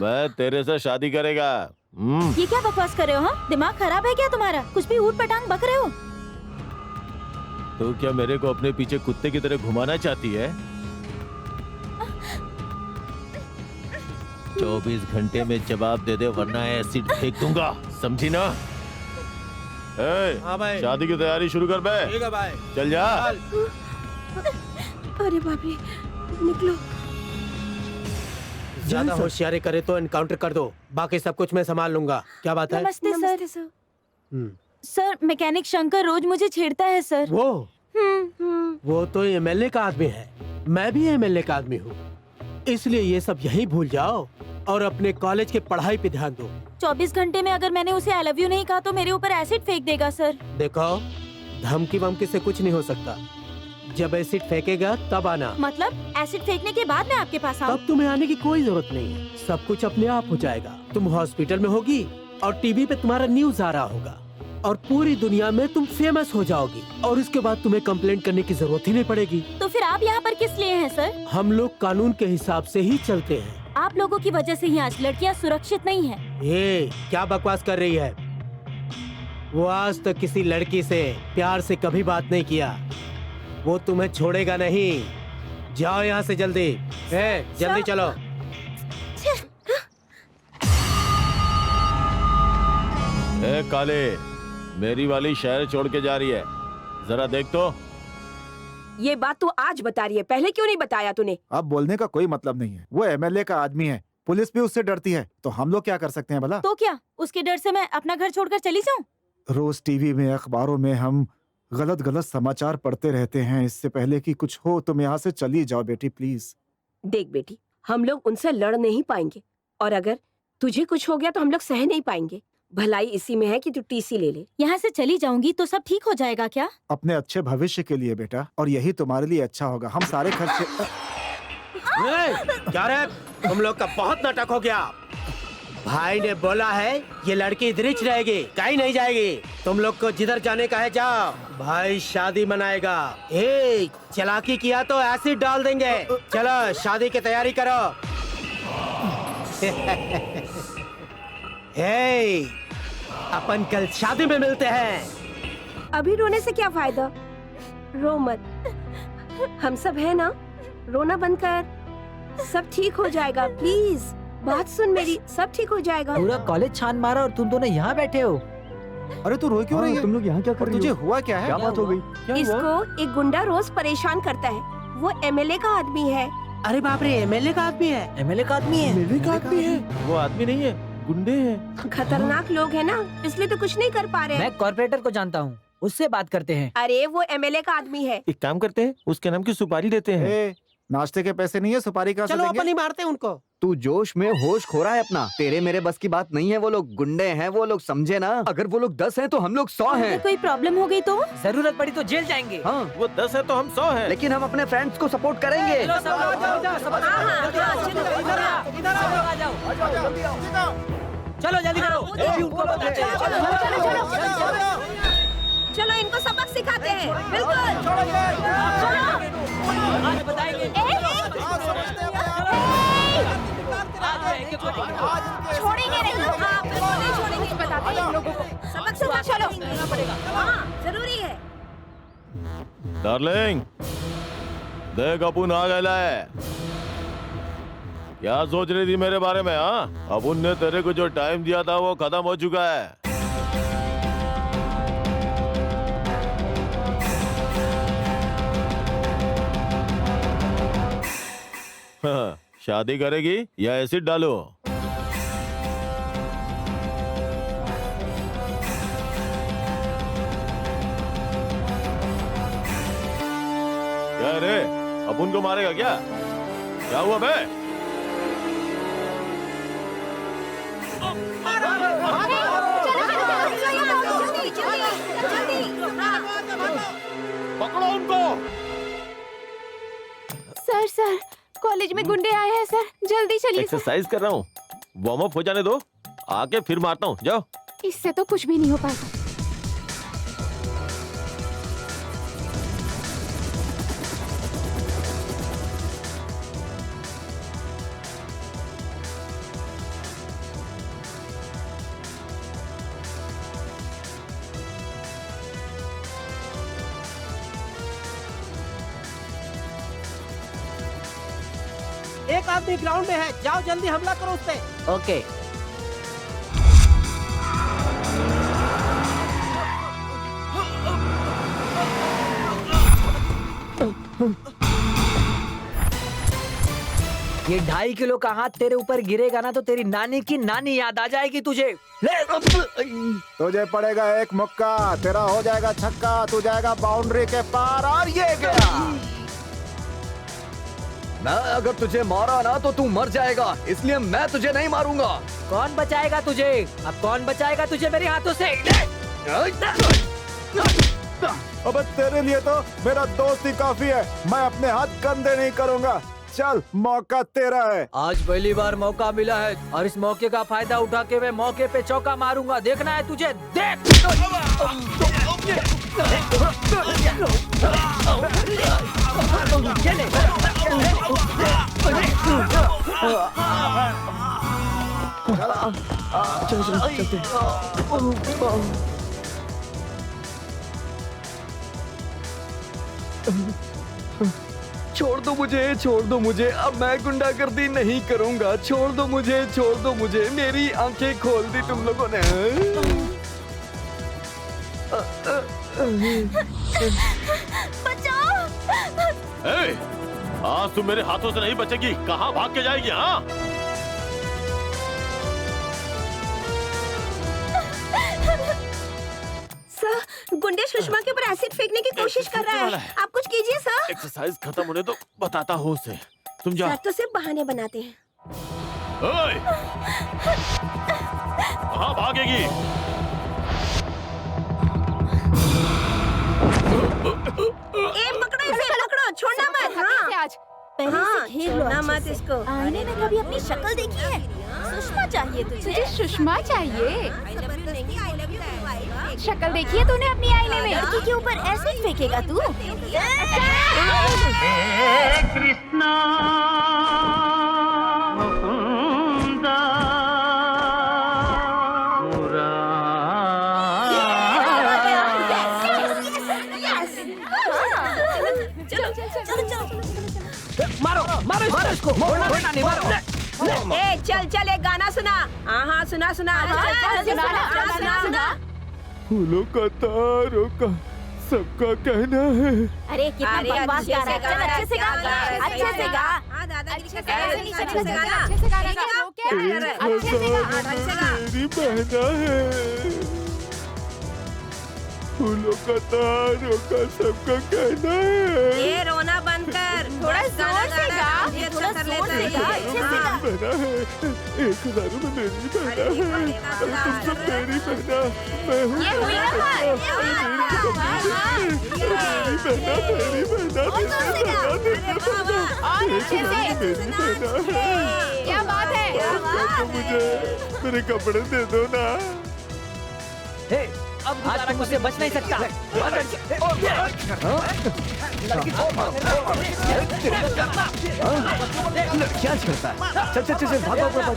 मैं तेरे से शादी करेगा। ये क्या बकवास कर रहे हो? हाँ, दिमाग खराब है क्या तुम्हारा? कुछ भी ऊट पटांग बक रहे हो। तो क्या मेरे को अपने पीछे कुत्ते की तरह घुमाना चाहती है? 24 घंटे में जवाब दे दे वरना एसिड फेंक दूंगा, समझी ना? हाँ भाई। शादी की तैयारी शुरू कर बे। ठीक है भाई। चल जा। अरे बाप रे, निकलो। ज्यादा होशियारी करे तो एनकाउंटर कर दो, बाकी सब कुछ मैं संभाल लूंगा। क्या बात है? नमस्ते सर। हम्म, सर, मैकेनिक शंकर रोज मुझे छेड़ता है सर। वो तो एमएलए का आदमी है, मैं भी एमएलए का आदमी हूँ, इसलिए ये सब यही भूल जाओ और अपने कॉलेज के पढ़ाई पे ध्यान दो। 24 घंटे में अगर मैंने उसे आई लव यू नहीं कहा तो मेरे ऊपर एसिड फेंक देगा सर। देखो, धमकी वमकी से कुछ नहीं हो सकता। जब एसिड फेंकेगा तब आना। मतलब एसिड फेंकने के बाद मैं आपके पास आऊँ? तब तुम्हें आने की कोई जरूरत नहीं है, सब कुछ अपने आप हो जाएगा। तुम हॉस्पिटल में होगी और टीवी पे तुम्हारा न्यूज आ रहा होगा और पूरी दुनिया में तुम फेमस हो जाओगी और इसके बाद तुम्हें कंप्लेंट करने की जरूरत ही नहीं पड़ेगी। तो फिर आप यहाँ पर किस लिए हैं सर? हम लोग कानून के हिसाब से ही चलते हैं। आप लोगों की वजह से ही आज लड़कियाँ सुरक्षित नहीं हैं। ये क्या बकवास कर रही है? वो आज तक किसी लड़की से प्यार से कभी बात नहीं किया, वो तुम्हें छोड़ेगा नहीं। जाओ यहाँ से जल्दी। जल्दी चलो। ए काले, मेरी वाली शहर छोड़ के जा रही है, जरा देख तो। ये बात तो आज बता रही है, पहले क्यों नहीं बताया तूने? अब बोलने का कोई मतलब नहीं है, वो एमएलए का आदमी है, पुलिस भी उससे डरती है, तो हम लोग क्या कर सकते हैं भला? तो क्या उसके डर से मैं अपना घर छोड़कर चली जाऊँ? रोज टीवी में, अखबारों में हम गलत गलत समाचार पढ़ते रहते हैं। इससे पहले कि कुछ हो तुम यहाँ से चली जाओ बेटी, प्लीज। देख बेटी, हम लोग उनसे लड़ नहीं पाएंगे और अगर तुझे कुछ हो गया तो हम लोग सह नहीं पाएंगे। भलाई इसी में है कि तू टीसी ले ले। यहाँ से चली जाऊंगी तो सब ठीक हो जाएगा क्या? अपने अच्छे भविष्य के लिए बेटा, और यही तुम्हारे लिए अच्छा होगा। हम सारे खर्चे क्या रे, तुम लोग का बहुत नाटक हो गया। भाई ने बोला है ये लड़की इधर ही रहेगी, कहीं नहीं जाएगी। तुम लोग को जिधर जाने का है जाओ, भाई शादी मनाएगा। चालाकी किया तो एसिड डाल देंगे। चलो शादी की तैयारी करो। अपन कल शादी में मिलते हैं। अभी रोने से क्या फायदा? रो मत, हम सब है ना, रोना बंद कर, सब ठीक हो जाएगा। प्लीज बात सुन मेरी, सब ठीक हो जाएगा। पूरा कॉलेज छान मारा और तुम दोनों यहाँ बैठे हो। अरे तू रो क्यों रही है? तुम लोग यहाँ क्या कर रही हो? तुझे हुआ क्या है? क्या बात हो गई? इसको एक गुंडा रोज परेशान करता है, वो एमएलए का आदमी है। अरे बाप रे, एमएलए का आदमी है? एमएलए का आदमी है? एमएलए का आदमी है? वो आदमी नहीं है, गुंडे हैं। खतरनाक लोग है ना, इसलिए तो कुछ नहीं कर पा रहे हैं। मैं कॉर्पोरेटर को जानता हूँ, उससे बात करते हैं। अरे वो एमएलए का आदमी है। एक काम करते हैं, उसके नाम की सुपारी देते हैं। नाश्ते के पैसे नहीं है, सुपारी कहाँ से चलो देंगे? अपन ही मारते हैं उनको। तू जोश में होश खो रहा है अपना। तेरे मेरे बस की बात नहीं है, वो लोग गुंडे हैं, वो लोग समझे ना। अगर वो लोग 10 हैं तो हम लोग 100 हैं। कोई प्रॉब्लम हो गई तो? जरूरत पड़ी तो जेल जाएंगे। हाँ, वो 10 है तो हम 100 हैं। लेकिन हम अपने फ्रेंड्स को सपोर्ट करेंगे। चलो जल्दी करो। चलो इनको सबक सिखाते हैं। बिल्कुल आज बताएंगे। छोड़ेंगे नहीं, हाँ बिल्कुल नहीं छोड़ेंगे। बताते हैं इन लोगों को सबक सिखा। चलो हाँ जरूरी है। डार्लिंग, देख अपुन आ गया है। क्या सोच रही थी मेरे बारे में? हाँ, अपुन ने तेरे को जो टाइम दिया था वो खत्म हो चुका है। हाँ, शादी करेगी या एसिड डालो? क्या रे, अपुन को मारेगा क्या? क्या हुआ बे? कॉलेज में गुंडे आए हैं सर, जल्दी चलिए सर। एक्सरसाइज कर रहा हूँ, वार्म अप हो जाने दो, आके फिर मारता हूँ, जाओ। इससे तो कुछ भी नहीं हो पाएगा। एक आदमी ग्राउंड में है, जाओ जल्दी हमला करो उस पे। ओके। ये 2.5 किलो का हाथ तेरे ऊपर गिरेगा ना तो तेरी नानी की नानी याद आ जाएगी तुझे। ले तुझे पड़ेगा एक मुक्का, तेरा हो जाएगा छक्का, तू जाएगा बाउंड्री के पार और ये गया। मैं अगर तुझे मारा ना तो तू मर जाएगा, इसलिए मैं तुझे नहीं मारूंगा। कौन बचाएगा तुझे? अब कौन बचाएगा तुझे मेरे हाथों से? अबे तेरे लिए तो मेरा दोस्त ही काफी है, मैं अपने हाथ गंदे नहीं करूंगा। चल मौका तेरा है। आज पहली बार मौका मिला है और इस मौके का फायदा उठा के मैं मौके पे चौका मारूंगा। देखना है तुझे, देख। छोड़ दो मुझे, अब मैं गुंडागर्दी नहीं करूंगा। छोड़ दो मुझे, मेरी आंखें खोल दी तुम लोगों ने। बचाओ! ए, आज तू मेरे हाथों से नहीं बचेगी, कहाँ भाग के जाएगी? हाँ, सर, गुंडे सुषमा के ऊपर एसिड फेंकने की कोशिश कर रहा है। आप कुछ कीजिए सर। एक्सरसाइज खत्म होने तो बताता हूँ उसे। तुम जाओ। सर तो सिर्फ बहाने बनाते हैं। ओए! कहाँ भागेगी? पकड़ो इसे, पकड़ो, छोड़ना मत। हाँ, आज पहले हाँ, से घेर लो छोड़ना अच्छे मत से। इसको। आईने में कभी अपनी शक्ल देखी है? सुषमा चाहिए तुझे सुषमा चाहिए? शक्ल देखी है तूने अपनी आईने में? लड़की के ऊपर एसिड फेंकेगा तू? कृष्णा मुकुंदा मारो इसको, छोड़ना नहीं, मारो। ए, चल एक गाना सुना। हाँ, सुना। सुना। फूलों का तारों का सबका कहना है। अरे कितना बकवास गा रहा है। चल अच्छे से गा, अच्छे से गा। हाँ, दादागिरी का अच्छे से गाना। मेरी बहना है। फूलों का तारों का सबका कहना है। ये रोना बंद कर, थोड़ा जोर से गा। ये थोड़ा जोर से गा, अच्छे से गा। बहना है, 1000 में मेरी बहना है, और तुम सब मेरी बहना। मैं हूँ ये हुई ना बात। मेरी बहना है। क्या बात है? तो मुझे मेरे कपड़े दे दो ना। अब आज तुम मुझसे बच नहीं सकता। क्या करता है? चल भागो।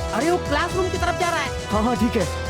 अरे वो क्लासरूम की तरफ जा रहा है। हाँ ठीक है।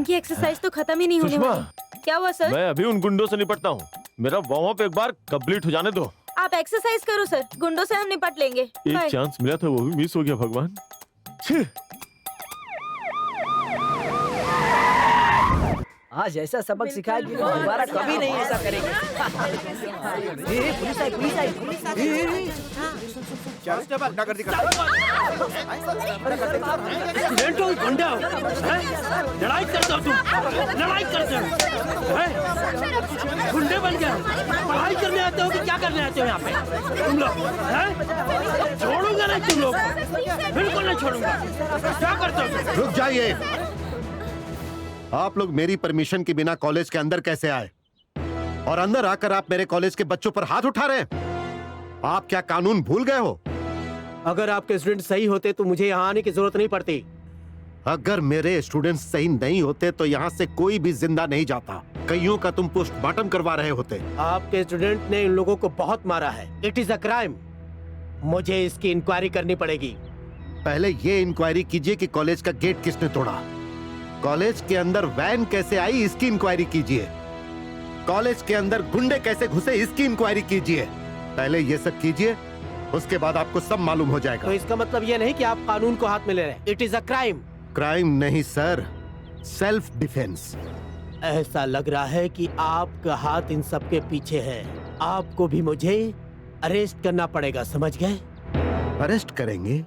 इनकी एक्सरसाइज तो खत्म ही नहीं होने सुषमा, वाली। क्या हुआ सर? मैं अभी उन गुंडों से निपटता हूँ। मेरा वार्म अप एक बार कंप्लीट हो जाने दो। आप एक्सरसाइज करो सर, गुंडों से हम निपट लेंगे। एक बाय। चांस मिला था, वो भी मिस हो गया भगवान। छी! आज ऐसा सबक सिखाया कि दोबारा कभी नहीं ऐसा करेंगे। पुलिस आई, पुलिस आई, पुलिस आई। गुंडागर्दी कर स्टूडेंट हो, गुंडा हो, हैं? लड़ाई करते हो तुम, लड़ाई करते हो, हैं? गुंडे बन गए हो, पढ़ाई करने आते हो कि क्या करने आते हो यहाँ पे तुम लोग, हैं? छोड़ूंगा नहीं तुम लोग, बिल्कुल नहीं छोड़ूंगा। क्या करते हो तुम? रुक जाइए। आप लोग मेरी परमिशन के बिना कॉलेज के अंदर कैसे आए? और अंदर आकर आप मेरे कॉलेज के बच्चों पर हाथ उठा रहे हैं? आप क्या कानून भूल गए हो? अगर आपके स्टूडेंट सही होते तो मुझे यहाँ आने की जरूरत नहीं पड़ती। अगर मेरे स्टूडेंट्स सही नहीं होते तो यहाँ से कोई भी जिंदा नहीं जाता। कईयों का तुम पोस्टमार्टम करवा रहे होते। आपके स्टूडेंट ने इन लोगों को बहुत मारा है। It is a crime. मुझे इसकी इंक्वायरी करनी पड़ेगी। पहले ये इंक्वायरी कीजिए कि कॉलेज का गेट किसने तोड़ा। कॉलेज के अंदर वैन कैसे आई, इसकी इंक्वायरी कीजिए। कॉलेज के अंदर गुंडे कैसे घुसे, इसकी इंक्वायरी कीजिए। पहले ये सब कीजिए, उसके बाद आपको सब मालूम हो जाएगा। तो इसका मतलब ये नहीं कि आप कानून को हाथ में ले रहे हैं। It is a crime. Crime नहीं सर, सेल्फ डिफेंस। ऐसा लग रहा है कि आपका हाथ इन सब के पीछे है। आपको भी मुझे अरेस्ट करना पड़ेगा, समझ गए? अरेस्ट करेंगे?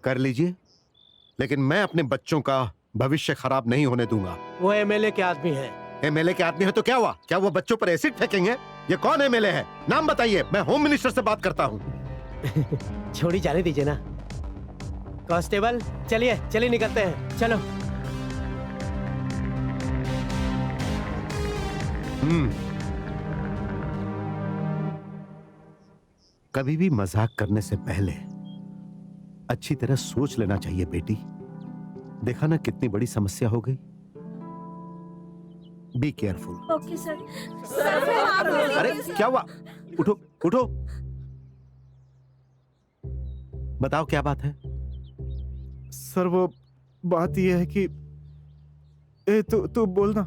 कर लीजिए, लेकिन मैं अपने बच्चों का भविष्य खराब नहीं होने दूंगा। वो एमएलए के आदमी है। एमएलए के आदमी है तो क्या हुआ? क्या वो बच्चों पर एसिड फेंकेंगे? ये कौन एमएलए है? नाम बताइए, मैं होम मिनिस्टर से बात करता हूँ। छोड़ी जाने दीजिए ना। कांस्टेबल, चलिए चलिए निकलते हैं, चलो। कभी भी मजाक करने से पहले अच्छी तरह सोच लेना चाहिए बेटी। देखा ना कितनी बड़ी समस्या हो गई। Be careful. Okay sir. अरे क्या हुआ? उठो उठो, बताओ क्या बात है? सर वो बात ये है कि तू बोलना।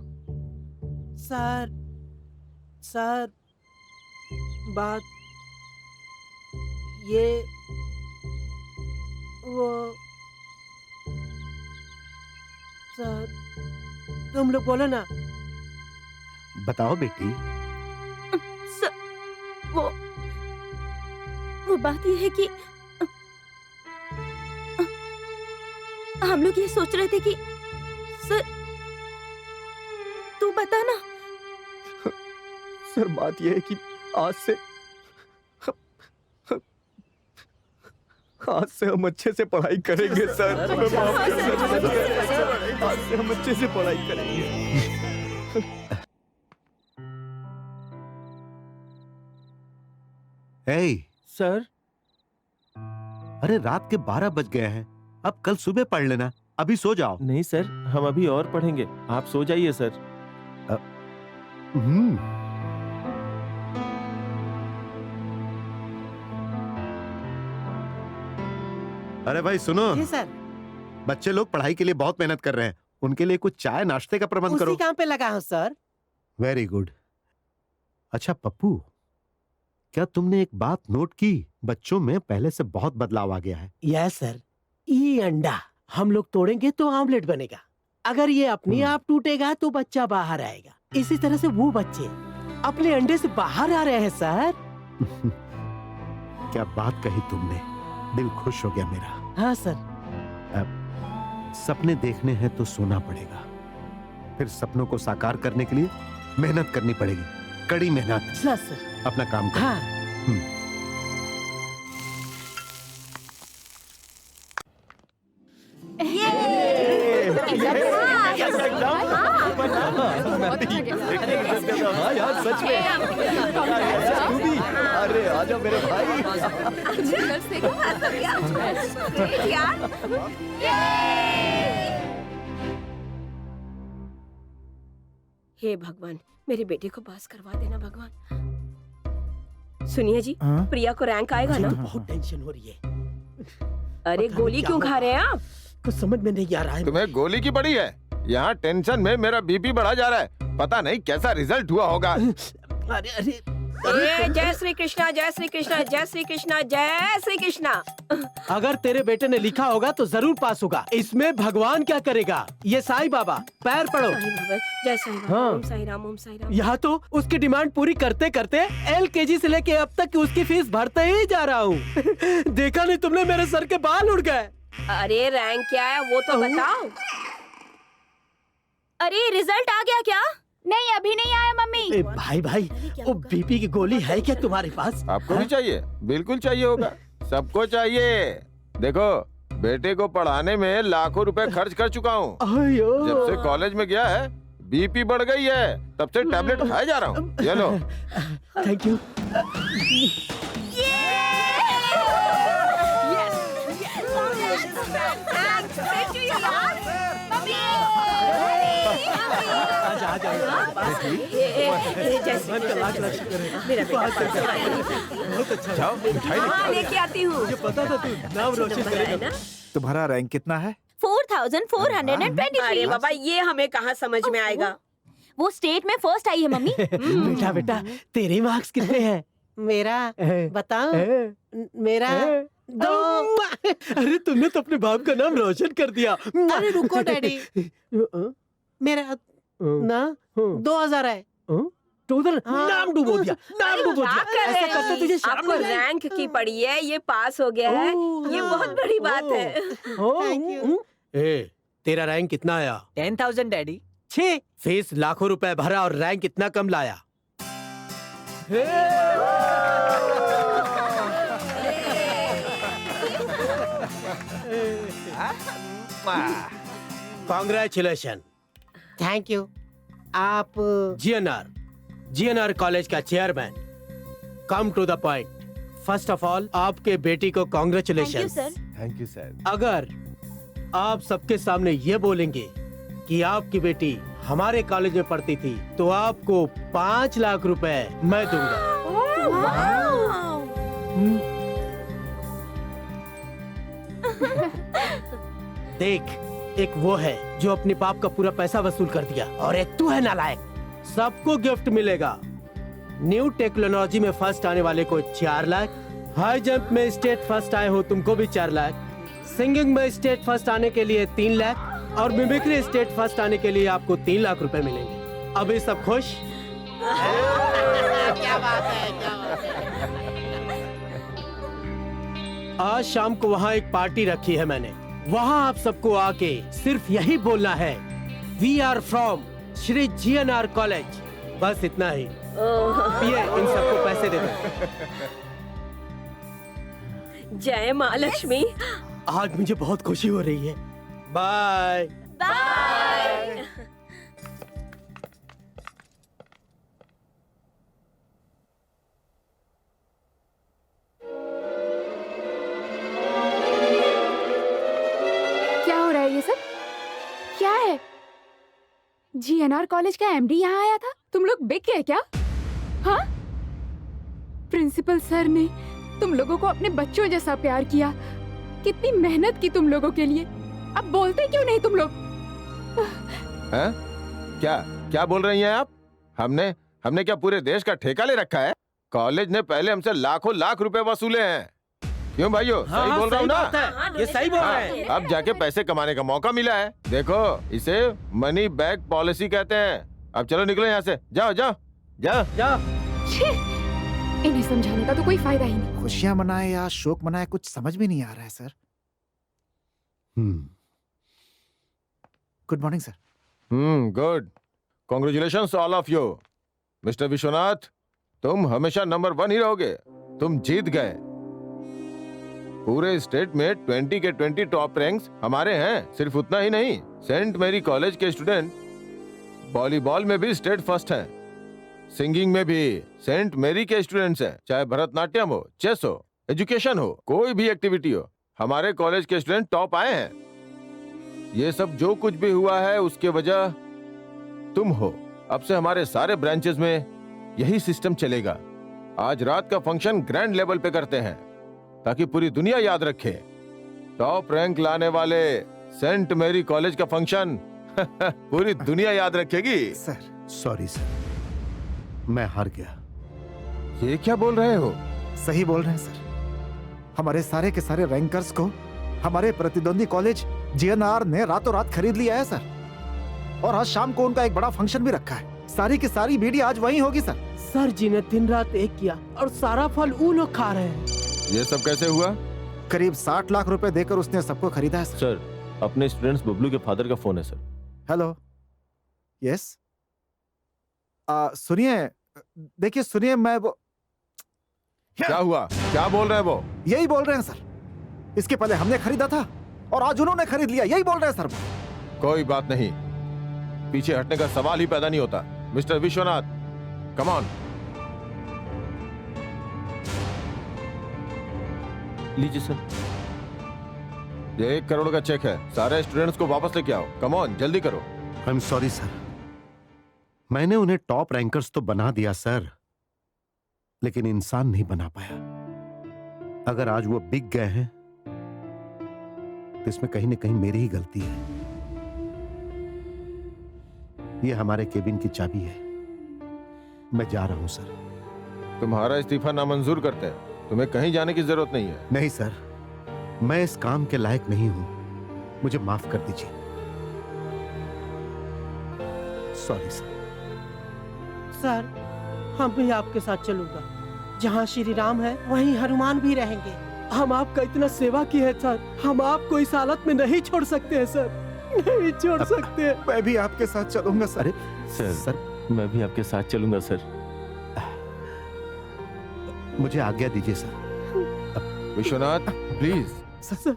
सर सर बात ये वो सर तुम लोग बोलो ना। बताओ बेटी। सर वो बात ये है कि हम लोग ये सोच रहे थे कि सर तू बता ना। सर बात यह है कि आज से हम अच्छे से पढ़ाई करेंगे सर। आज से हम अच्छे से पढ़ाई करेंगे। ए सर, अरे रात के 12 बज गए हैं, अब कल सुबह पढ़ लेना। अभी सो जाओ। नहीं सर, हम अभी और पढ़ेंगे, आप सो जाइए सर। अरे भाई सुनो। जी सर। बच्चे लोग पढ़ाई के लिए बहुत मेहनत कर रहे हैं, उनके लिए कुछ चाय नाश्ते का प्रबंध करो। उसी काम पे लगा हूँ सर। Very good. अच्छा पप्पू, क्या तुमने एक बात नोट की? बच्चों में पहले से बहुत बदलाव आ गया है। Yes sir. ये अंडा हम लोग तोड़ेंगे तो ऑमलेट बनेगा। अगर ये अपने आप टूटेगा तो बच्चा बाहर आएगा। इसी तरह से वो बच्चे अपने अंडे से बाहर आ रहे हैं सर। क्या बात कही तुमने, दिल खुश हो गया मेरा। हाँ सर। सपने देखने हैं तो सोना पड़ेगा, फिर सपनों को साकार करने के लिए मेहनत करनी पड़ेगी, कड़ी मेहनत। सर अपना काम करो। हाँ। हाँ यार सच में। तू भी, अरे आजा मेरे भाई। हे भगवान, मेरे बेटे को पास करवा देना भगवान। सुनिए जी, प्रिया को रैंक आएगा ना? बहुत टेंशन हो रही है। अरे गोली क्यों खा रहे हैं आप? कुछ समझ में नहीं आ रहा है। तुम्हें गोली की पड़ी है? यहाँ टेंशन में मेरा बीपी बढ़ा जा रहा है। पता नहीं कैसा रिजल्ट हुआ होगा। अरे अरे जय श्री कृष्णा, जय श्री कृष्णा, जय श्री कृष्णा, जय श्री कृष्णा। अगर तेरे बेटे ने लिखा होगा तो जरूर पास होगा। इसमें भगवान क्या करेगा? ये साईं बाबा, पैर पड़ो। जय साईं बाबा। हाँ। ओम साईं राम, ओम साईं राम। यहाँ तो उसकी डिमांड पूरी करते करते LKG से लेके अब तक उसकी फीस भरते ही जा रहा हूँ। देखा नहीं तुमने, मेरे सर के बाल उड़ गए। अरे रैंक क्या है वो तो बताओ। अरे रिजल्ट आ गया क्या? नहीं, अभी नहीं आया मम्मी। ए, भाई भाई, वो बीपी की गोली है क्या तुम्हारे पास? आपको भी चाहिए? बिल्कुल चाहिए होगा, सबको चाहिए। देखो, बेटे को पढ़ाने में लाखों रुपए खर्च कर चुका हूँ। जब से कॉलेज में गया है बीपी बढ़ गई है, तब से टैबलेट खाए जा रहा हूँ। ये लो। Thank you. जाओ मिठाई हाँ, लेके आती हूँ। मुझे पता था तू नाम रोशन करेगा। तुम्हारा रैंक कितना है? 4423। अरे बाबा, ये हमें कहाँ समझ में आएगा। वो स्टेट में फर्स्ट आई है मम्मी। बेटा बेटा, तेरे मार्क्स कितने हैं? मेरा बताओ, मेरा 2। अरे तुमने तो अपने बाप का नाम रोशन कर दिया। अरे रुको डैडी, मेरा ना 2000 है। नाम डूबो दिया, नाम डूबो क्या दिया। कर ऐसा रहे करते हैं? तुझे शर्म आपको नहीं आई? रैंक की पड़ी है, ये पास हो गया है, ये बहुत बड़ी बात है। Thank you. ए, तेरा रैंक कितना आया? 10,000 डैडी। छह। फीस लाखों रुपए भरा और रैंक इतना कम लाया। कॉन्ग्रेचुलेशन। Thank you. आप GNR कॉलेज का chairman. Come to the point. First of all, आपके बेटी को कॉन्ग्रेचुलेशन। Thank you sir. अगर आप सबके सामने ये बोलेंगे कि आपकी बेटी हमारे कॉलेज में पढ़ती थी, तो आपको 5 लाख रुपए मैं दूंगा। देख, एक वो है जो अपने बाप का पूरा पैसा वसूल कर दिया, और एक तू है नालायक। सबको गिफ्ट मिलेगा। न्यू टेक्नोलॉजी में फर्स्ट आने वाले को 4 लाख, हाई जंप में स्टेट फर्स्ट आए हो तुमको भी 4 लाख, सिंगिंग में स्टेट फर्स्ट आने के लिए 3 लाख, और मिमिक्री स्टेट फर्स्ट आने के लिए आपको 3 लाख रुपए मिलेंगे। अभी सब खुश? क्या बात है, क्या बात है। आज शाम को वहाँ एक पार्टी रखी है मैंने। वहाँ आप सबको आके सिर्फ यही बोलना है, we are from Shri GNR college. बस इतना ही। ये इन सबको पैसे दे दो। जय माँ लक्ष्मी। आज मुझे बहुत खुशी हो रही है। Bye bye. क्या हो रहा है ये सब? क्या है? GNR कॉलेज का MD यहाँ आया था? तुम लोग बिक गए क्या? हाँ? प्रिंसिपल सर ने तुम लोगों को अपने बच्चों जैसा प्यार किया। कितनी मेहनत की तुम लोगों के लिए। अब बोलते क्यों नहीं तुम लोग? हैं? क्या क्या बोल रही हैं आप? हमने क्या पूरे देश का ठेका ले रखा है? कॉलेज ने पहले हमसे लाखों लाख रुपए वसूले हैं। क्यों भाइयों, सही बोल रहा हूँ ना? ये सही बोल रहे हैं। अब जाके पैसे कमाने का मौका मिला है। देखो, इसे मनी बैक पॉलिसी कहते हैं। अब चलो निकलो यहाँ से। जाओ जाओ जाओ जाओ। छी! इन्हें समझाने का तो कोई फायदा ही नहीं। खुशियां मनाए या शोक मनाए कुछ समझ में नहीं आ रहा है sir. Good morning sir. Good. Congratulations all of you. Mister Vishwanath, तुम हमेशा नंबर 1 ही रहोगे। तुम जीत गए। पूरे स्टेट में 20 के 20 टॉप रैंक्स हमारे हैं। सिर्फ उतना ही नहीं, सेंट मैरी कॉलेज के स्टूडेंट वॉलीबॉल में भी स्टेट फर्स्ट हैं। सिंगिंग में भी सेंट मैरी के स्टूडेंट्स हैं। चाहे भरतनाट्यम हो, चेस हो, एजुकेशन हो, कोई भी एक्टिविटी हो, हमारे कॉलेज के स्टूडेंट टॉप आए हैं। ये सब जो कुछ भी हुआ है उसके वजह तुम हो। अब से हमारे सारे ब्रांचेस में यही सिस्टम चलेगा। आज रात का फंक्शन ग्रैंड लेवल पे करते हैं ताकि पूरी दुनिया याद रखे। टॉप रैंक लाने वाले सेंट मैरी कॉलेज का फंक्शन पूरी दुनिया याद रखेगी। सर सॉरी सर, मैं हार गया। ये क्या बोल रहे हो? सही बोल रहे हैं सर। हमारे सारे के सारे रैंकर्स को हमारे प्रतिद्वंदी कॉलेज जीएनआर ने रातों रात खरीद लिया है सर। और आज शाम को उनका एक बड़ा फंक्शन भी रखा है। सारी की सारी मीडिया आज वहीं होगी सर। सर जी ने दिन रात एक किया और सारा फल वो लोग खा रहे हैं। ये सब कैसे हुआ? करीब 60 लाख रुपए देकर उसने सबको खरीदा है सर। सर, अपने स्टूडेंट्स बबलू के फादर का फोन है सर। हेलो, यस, सुनिए, देखिए सुनिए, मैं वो क्या हुआ? क्या बोल रहे हैं वो? यही बोल रहे हैं सर, इसके पहले हमने खरीदा था और आज उन्होंने खरीद लिया, यही बोल रहे हैं सर। कोई बात नहीं, पीछे हटने का सवाल ही पैदा नहीं होता। Mister Vishwanath, come on. लीजिए सर। ये 1 करोड़ का चेक है, सारे स्टूडेंट्स को वापस लेके आओ। कम ऑन, जल्दी करो। आई एम सॉरी सर, मैंने उन्हें टॉप रैंकर्स तो बना दिया सर, लेकिन इंसान नहीं बना पाया। अगर आज वो बिक गए हैं तो इसमें कहीं ना कहीं मेरी ही गलती है। ये हमारे केबिन की चाबी है, मैं जा रहा हूं सर। तुम्हारा इस्तीफा नामंजूर करते हैं, तुम्हें कहीं जाने की जरूरत नहीं है। नहीं सर, मैं इस काम के लायक नहीं हूं, मुझे माफ कर दीजिए। Sorry sir. सर, हम भी आपके साथ चलूंगा। जहाँ श्री राम है वहीं हनुमान भी रहेंगे। हम आपका इतना सेवा की है सर, हम आपको इस हालत में नहीं छोड़ सकते हैं सर, नहीं छोड़ सकते। मैं भी आपके साथ चलूंगा सर। सर, मैं भी आपके साथ चलूंगा सर। मुझे आज्ञा दीजिए sir. Vishwanath, please. Sir, sir,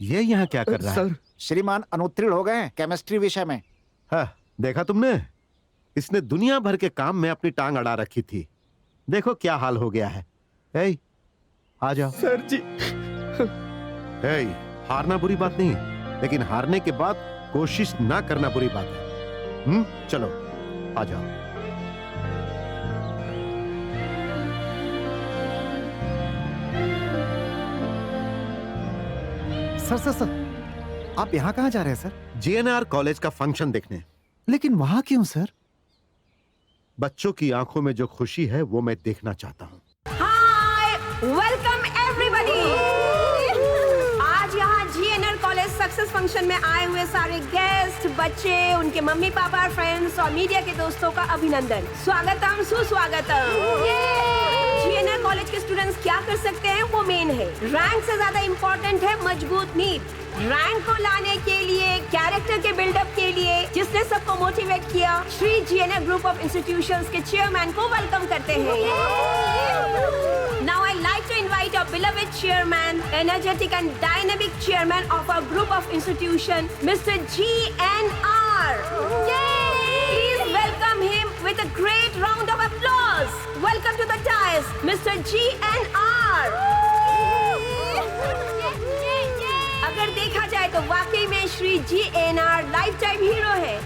ये यहाँ क्या कर रहा है? श्रीमान अनुत्तीर्ण हो गए हैं केमिस्ट्री विषय में। हाँ, देखा तुमने, इसने दुनिया भर के काम में अपनी टांग अड़ा रखी थी, देखो क्या हाल हो गया है। ए, आ जाओ। सर जी। हारना बुरी बात नहीं, लेकिन हारने के बाद कोशिश ना करना बुरी बात है। चलो आ जाओ। सर, आप यहाँ कहाँ जा रहे हैं सर? जीएनआर कॉलेज का फंक्शन देखने। लेकिन वहां क्यों सर? बच्चों की आंखों में जो खुशी है वो मैं देखना चाहता हूँ। हाय, वेलकम एवरीबॉडी। आज यहाँ जीएनआर कॉलेज सक्सेस फंक्शन में आए हुए सारे गेस्ट, बच्चे, उनके मम्मी पापा, फ्रेंड्स और मीडिया के दोस्तों का अभिनंदन, स्वागतम, सुस्वागतम। जीएनआर कॉलेज के स्टूडेंट्स क्या कर सकते हैं वो मेन है। रैंक से ज्यादा इम्पोर्टेंट है मजबूत नींव। रैंक को लाने के लिए, कैरेक्टर के बिल्डअप के लिए जिसने सबको मोटिवेट किया, Shri GNR group of institutions के चेयरमैन को वेलकम करते हैं। Now I'd like to invite our beloved chairman, energetic and dynamic chairman of our group of institution, Mr. GNR. Please welcome him with a great round of applause. Welcome to the dais, Mr. GNR. अगर देखा जाए तो वाकई में Shri GNR life time hero है।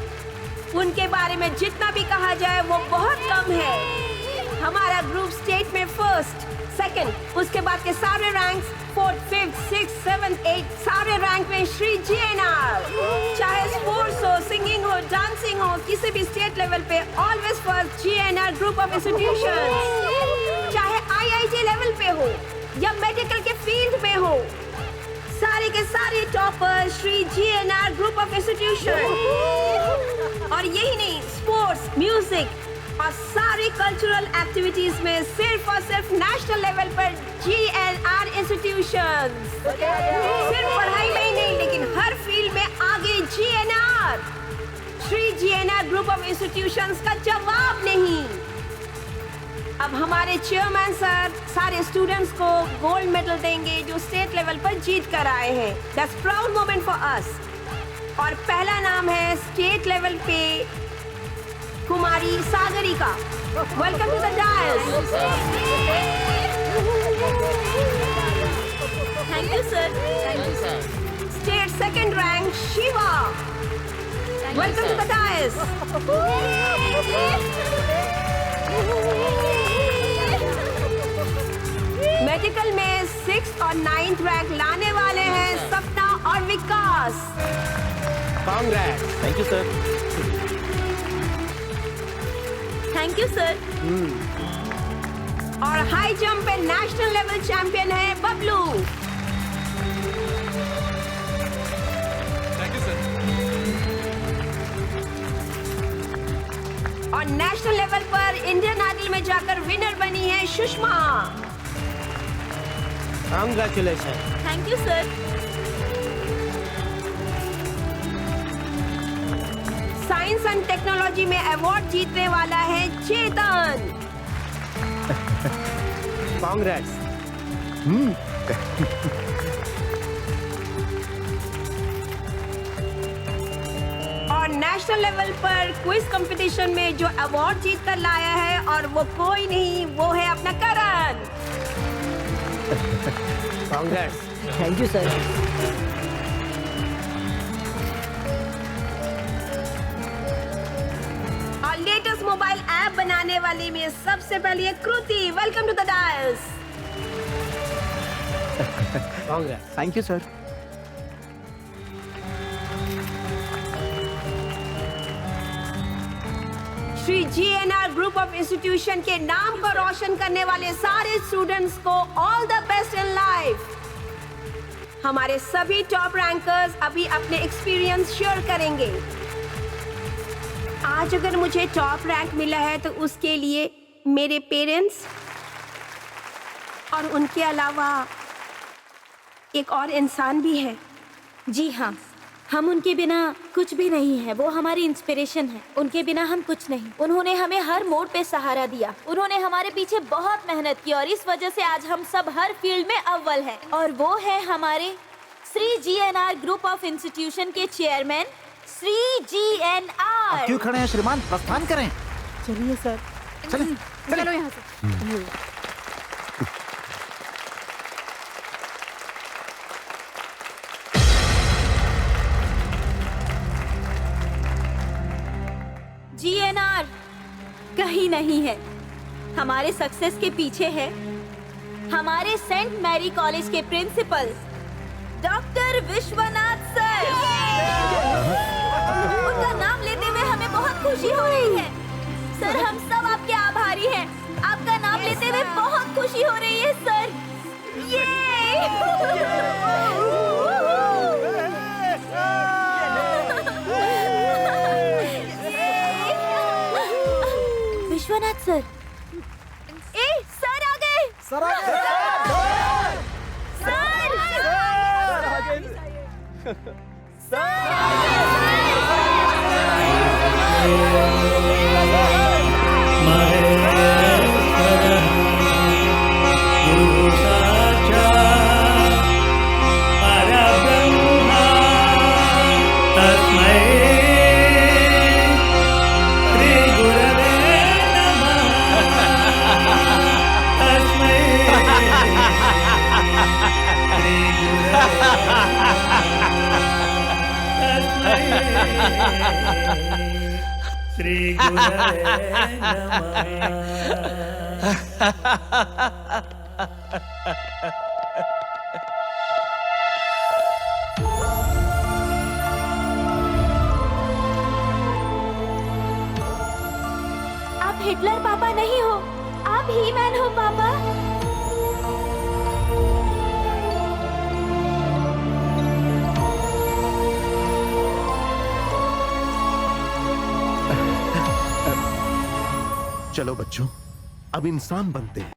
उनके बारे में जितना भी कहा जाए वो बहुत कम है। हमारा ग्रुप स्टेट में फर्स्ट, सेकंड, उसके बाद के सारे ranks 4th, 5th, 6th, 7th, 8th, सारे रैंक में श्री GNR। चाहे स्पोर्ट्स हो, सिंगिंग हो, डांसिंग हो, किसी भी स्टेट लेवल पे always first GNR group of institution. चाहे IIT लेवल पे हो या मेडिकल के फील्ड में हो, सारे के सारे topper Shri GNR group of institution. और यही नहीं, स्पोर्ट्स, म्यूजिक और सारी कल्चरल एक्टिविटीज में सिर्फ और सिर्फ नेशनल लेवल पर GNR इंस्टीट्यूशन। सिर्फ पढ़ाई पर Shri GNR group of institutions का जवाब नहीं। अब हमारे चेयरमैन सर सारे स्टूडेंट्स को गोल्ड मेडल देंगे जो स्टेट लेवल पर जीत कर आए हैं। That's proud moment for us. और पहला नाम है स्टेट लेवल पे Kumari Sagarika. Welcome to the dais. Thank you sir. Thank you sir. State second rank Shiva. Welcome to the DISE. Medical में 6th और 9th रैंक लाने वाले हैं सपना और Vikas. Congrats. Thank you sir. Thank you sir. और हाई जंप पे national level champion है Bablu. Thank you sir. और नेशनल लेवल पर इंडियन आइडल में जाकर विनर बनी है Sushma. Congratulation. Thank you sir. Science and technology में अवार्ड जीतने वाला है चेतन। कांग्रेस। और नेशनल लेवल पर क्विज कंपटीशन में जो अवार्ड जीत कर लाया है और वो कोई नहीं, वो है अपना Karan. Congrats. Thank you sir. और लेटेस्ट मोबाइल ऐप बनाने वाली में सबसे पहले Kriti. Welcome to the dais. Congrats. Thank you sir. Shri GNR group of institution के नाम को रोशन करने वाले सारे स्टूडेंट्स को all the best in life. हमारे सभी टॉप रैंकर्स अभी अपने एक्सपीरियंस शेयर करेंगे। आज अगर मुझे टॉप रैंक मिला है तो उसके लिए मेरे पेरेंट्स और उनके अलावा एक और इंसान भी है। जी हाँ, हम उनके बिना कुछ भी नहीं है। वो हमारी इंस्पिरेशन है। उनके बिना हम कुछ नहीं। उन्होंने हमें हर मोड़ पे सहारा दिया। उन्होंने हमारे पीछे बहुत मेहनत की और इस वजह से आज हम सब हर फील्ड में अव्वल हैं। और वो है हमारे Shri GNR group of institution के चेयरमैन श्री जीएनआर। क्यों खड़े हैं श्रीमान, प्रस्थान करें। चलिए सर। चलें। चलो यहाँ से। जीएनआर कहीं नहीं है। हमारे सक्सेस के पीछे है हमारे सेंट मैरी कॉलेज के प्रिंसिपल डॉक्टर विश्वनाथ सर। उनका नाम लेते हुए हमें बहुत खुशी हो रही है। सर, हम सब आपके आभारी हैं। आपका नाम लेते हुए बहुत खुशी हो रही है सर। विश्वनाथ सर। सर आ गए। सर आ गए। श्री गुरवे नमः। आप हिटलर पापा नहीं हो, आप ही मैन हो पापा। चलो बच्चों, अब इंसान बनते हैं।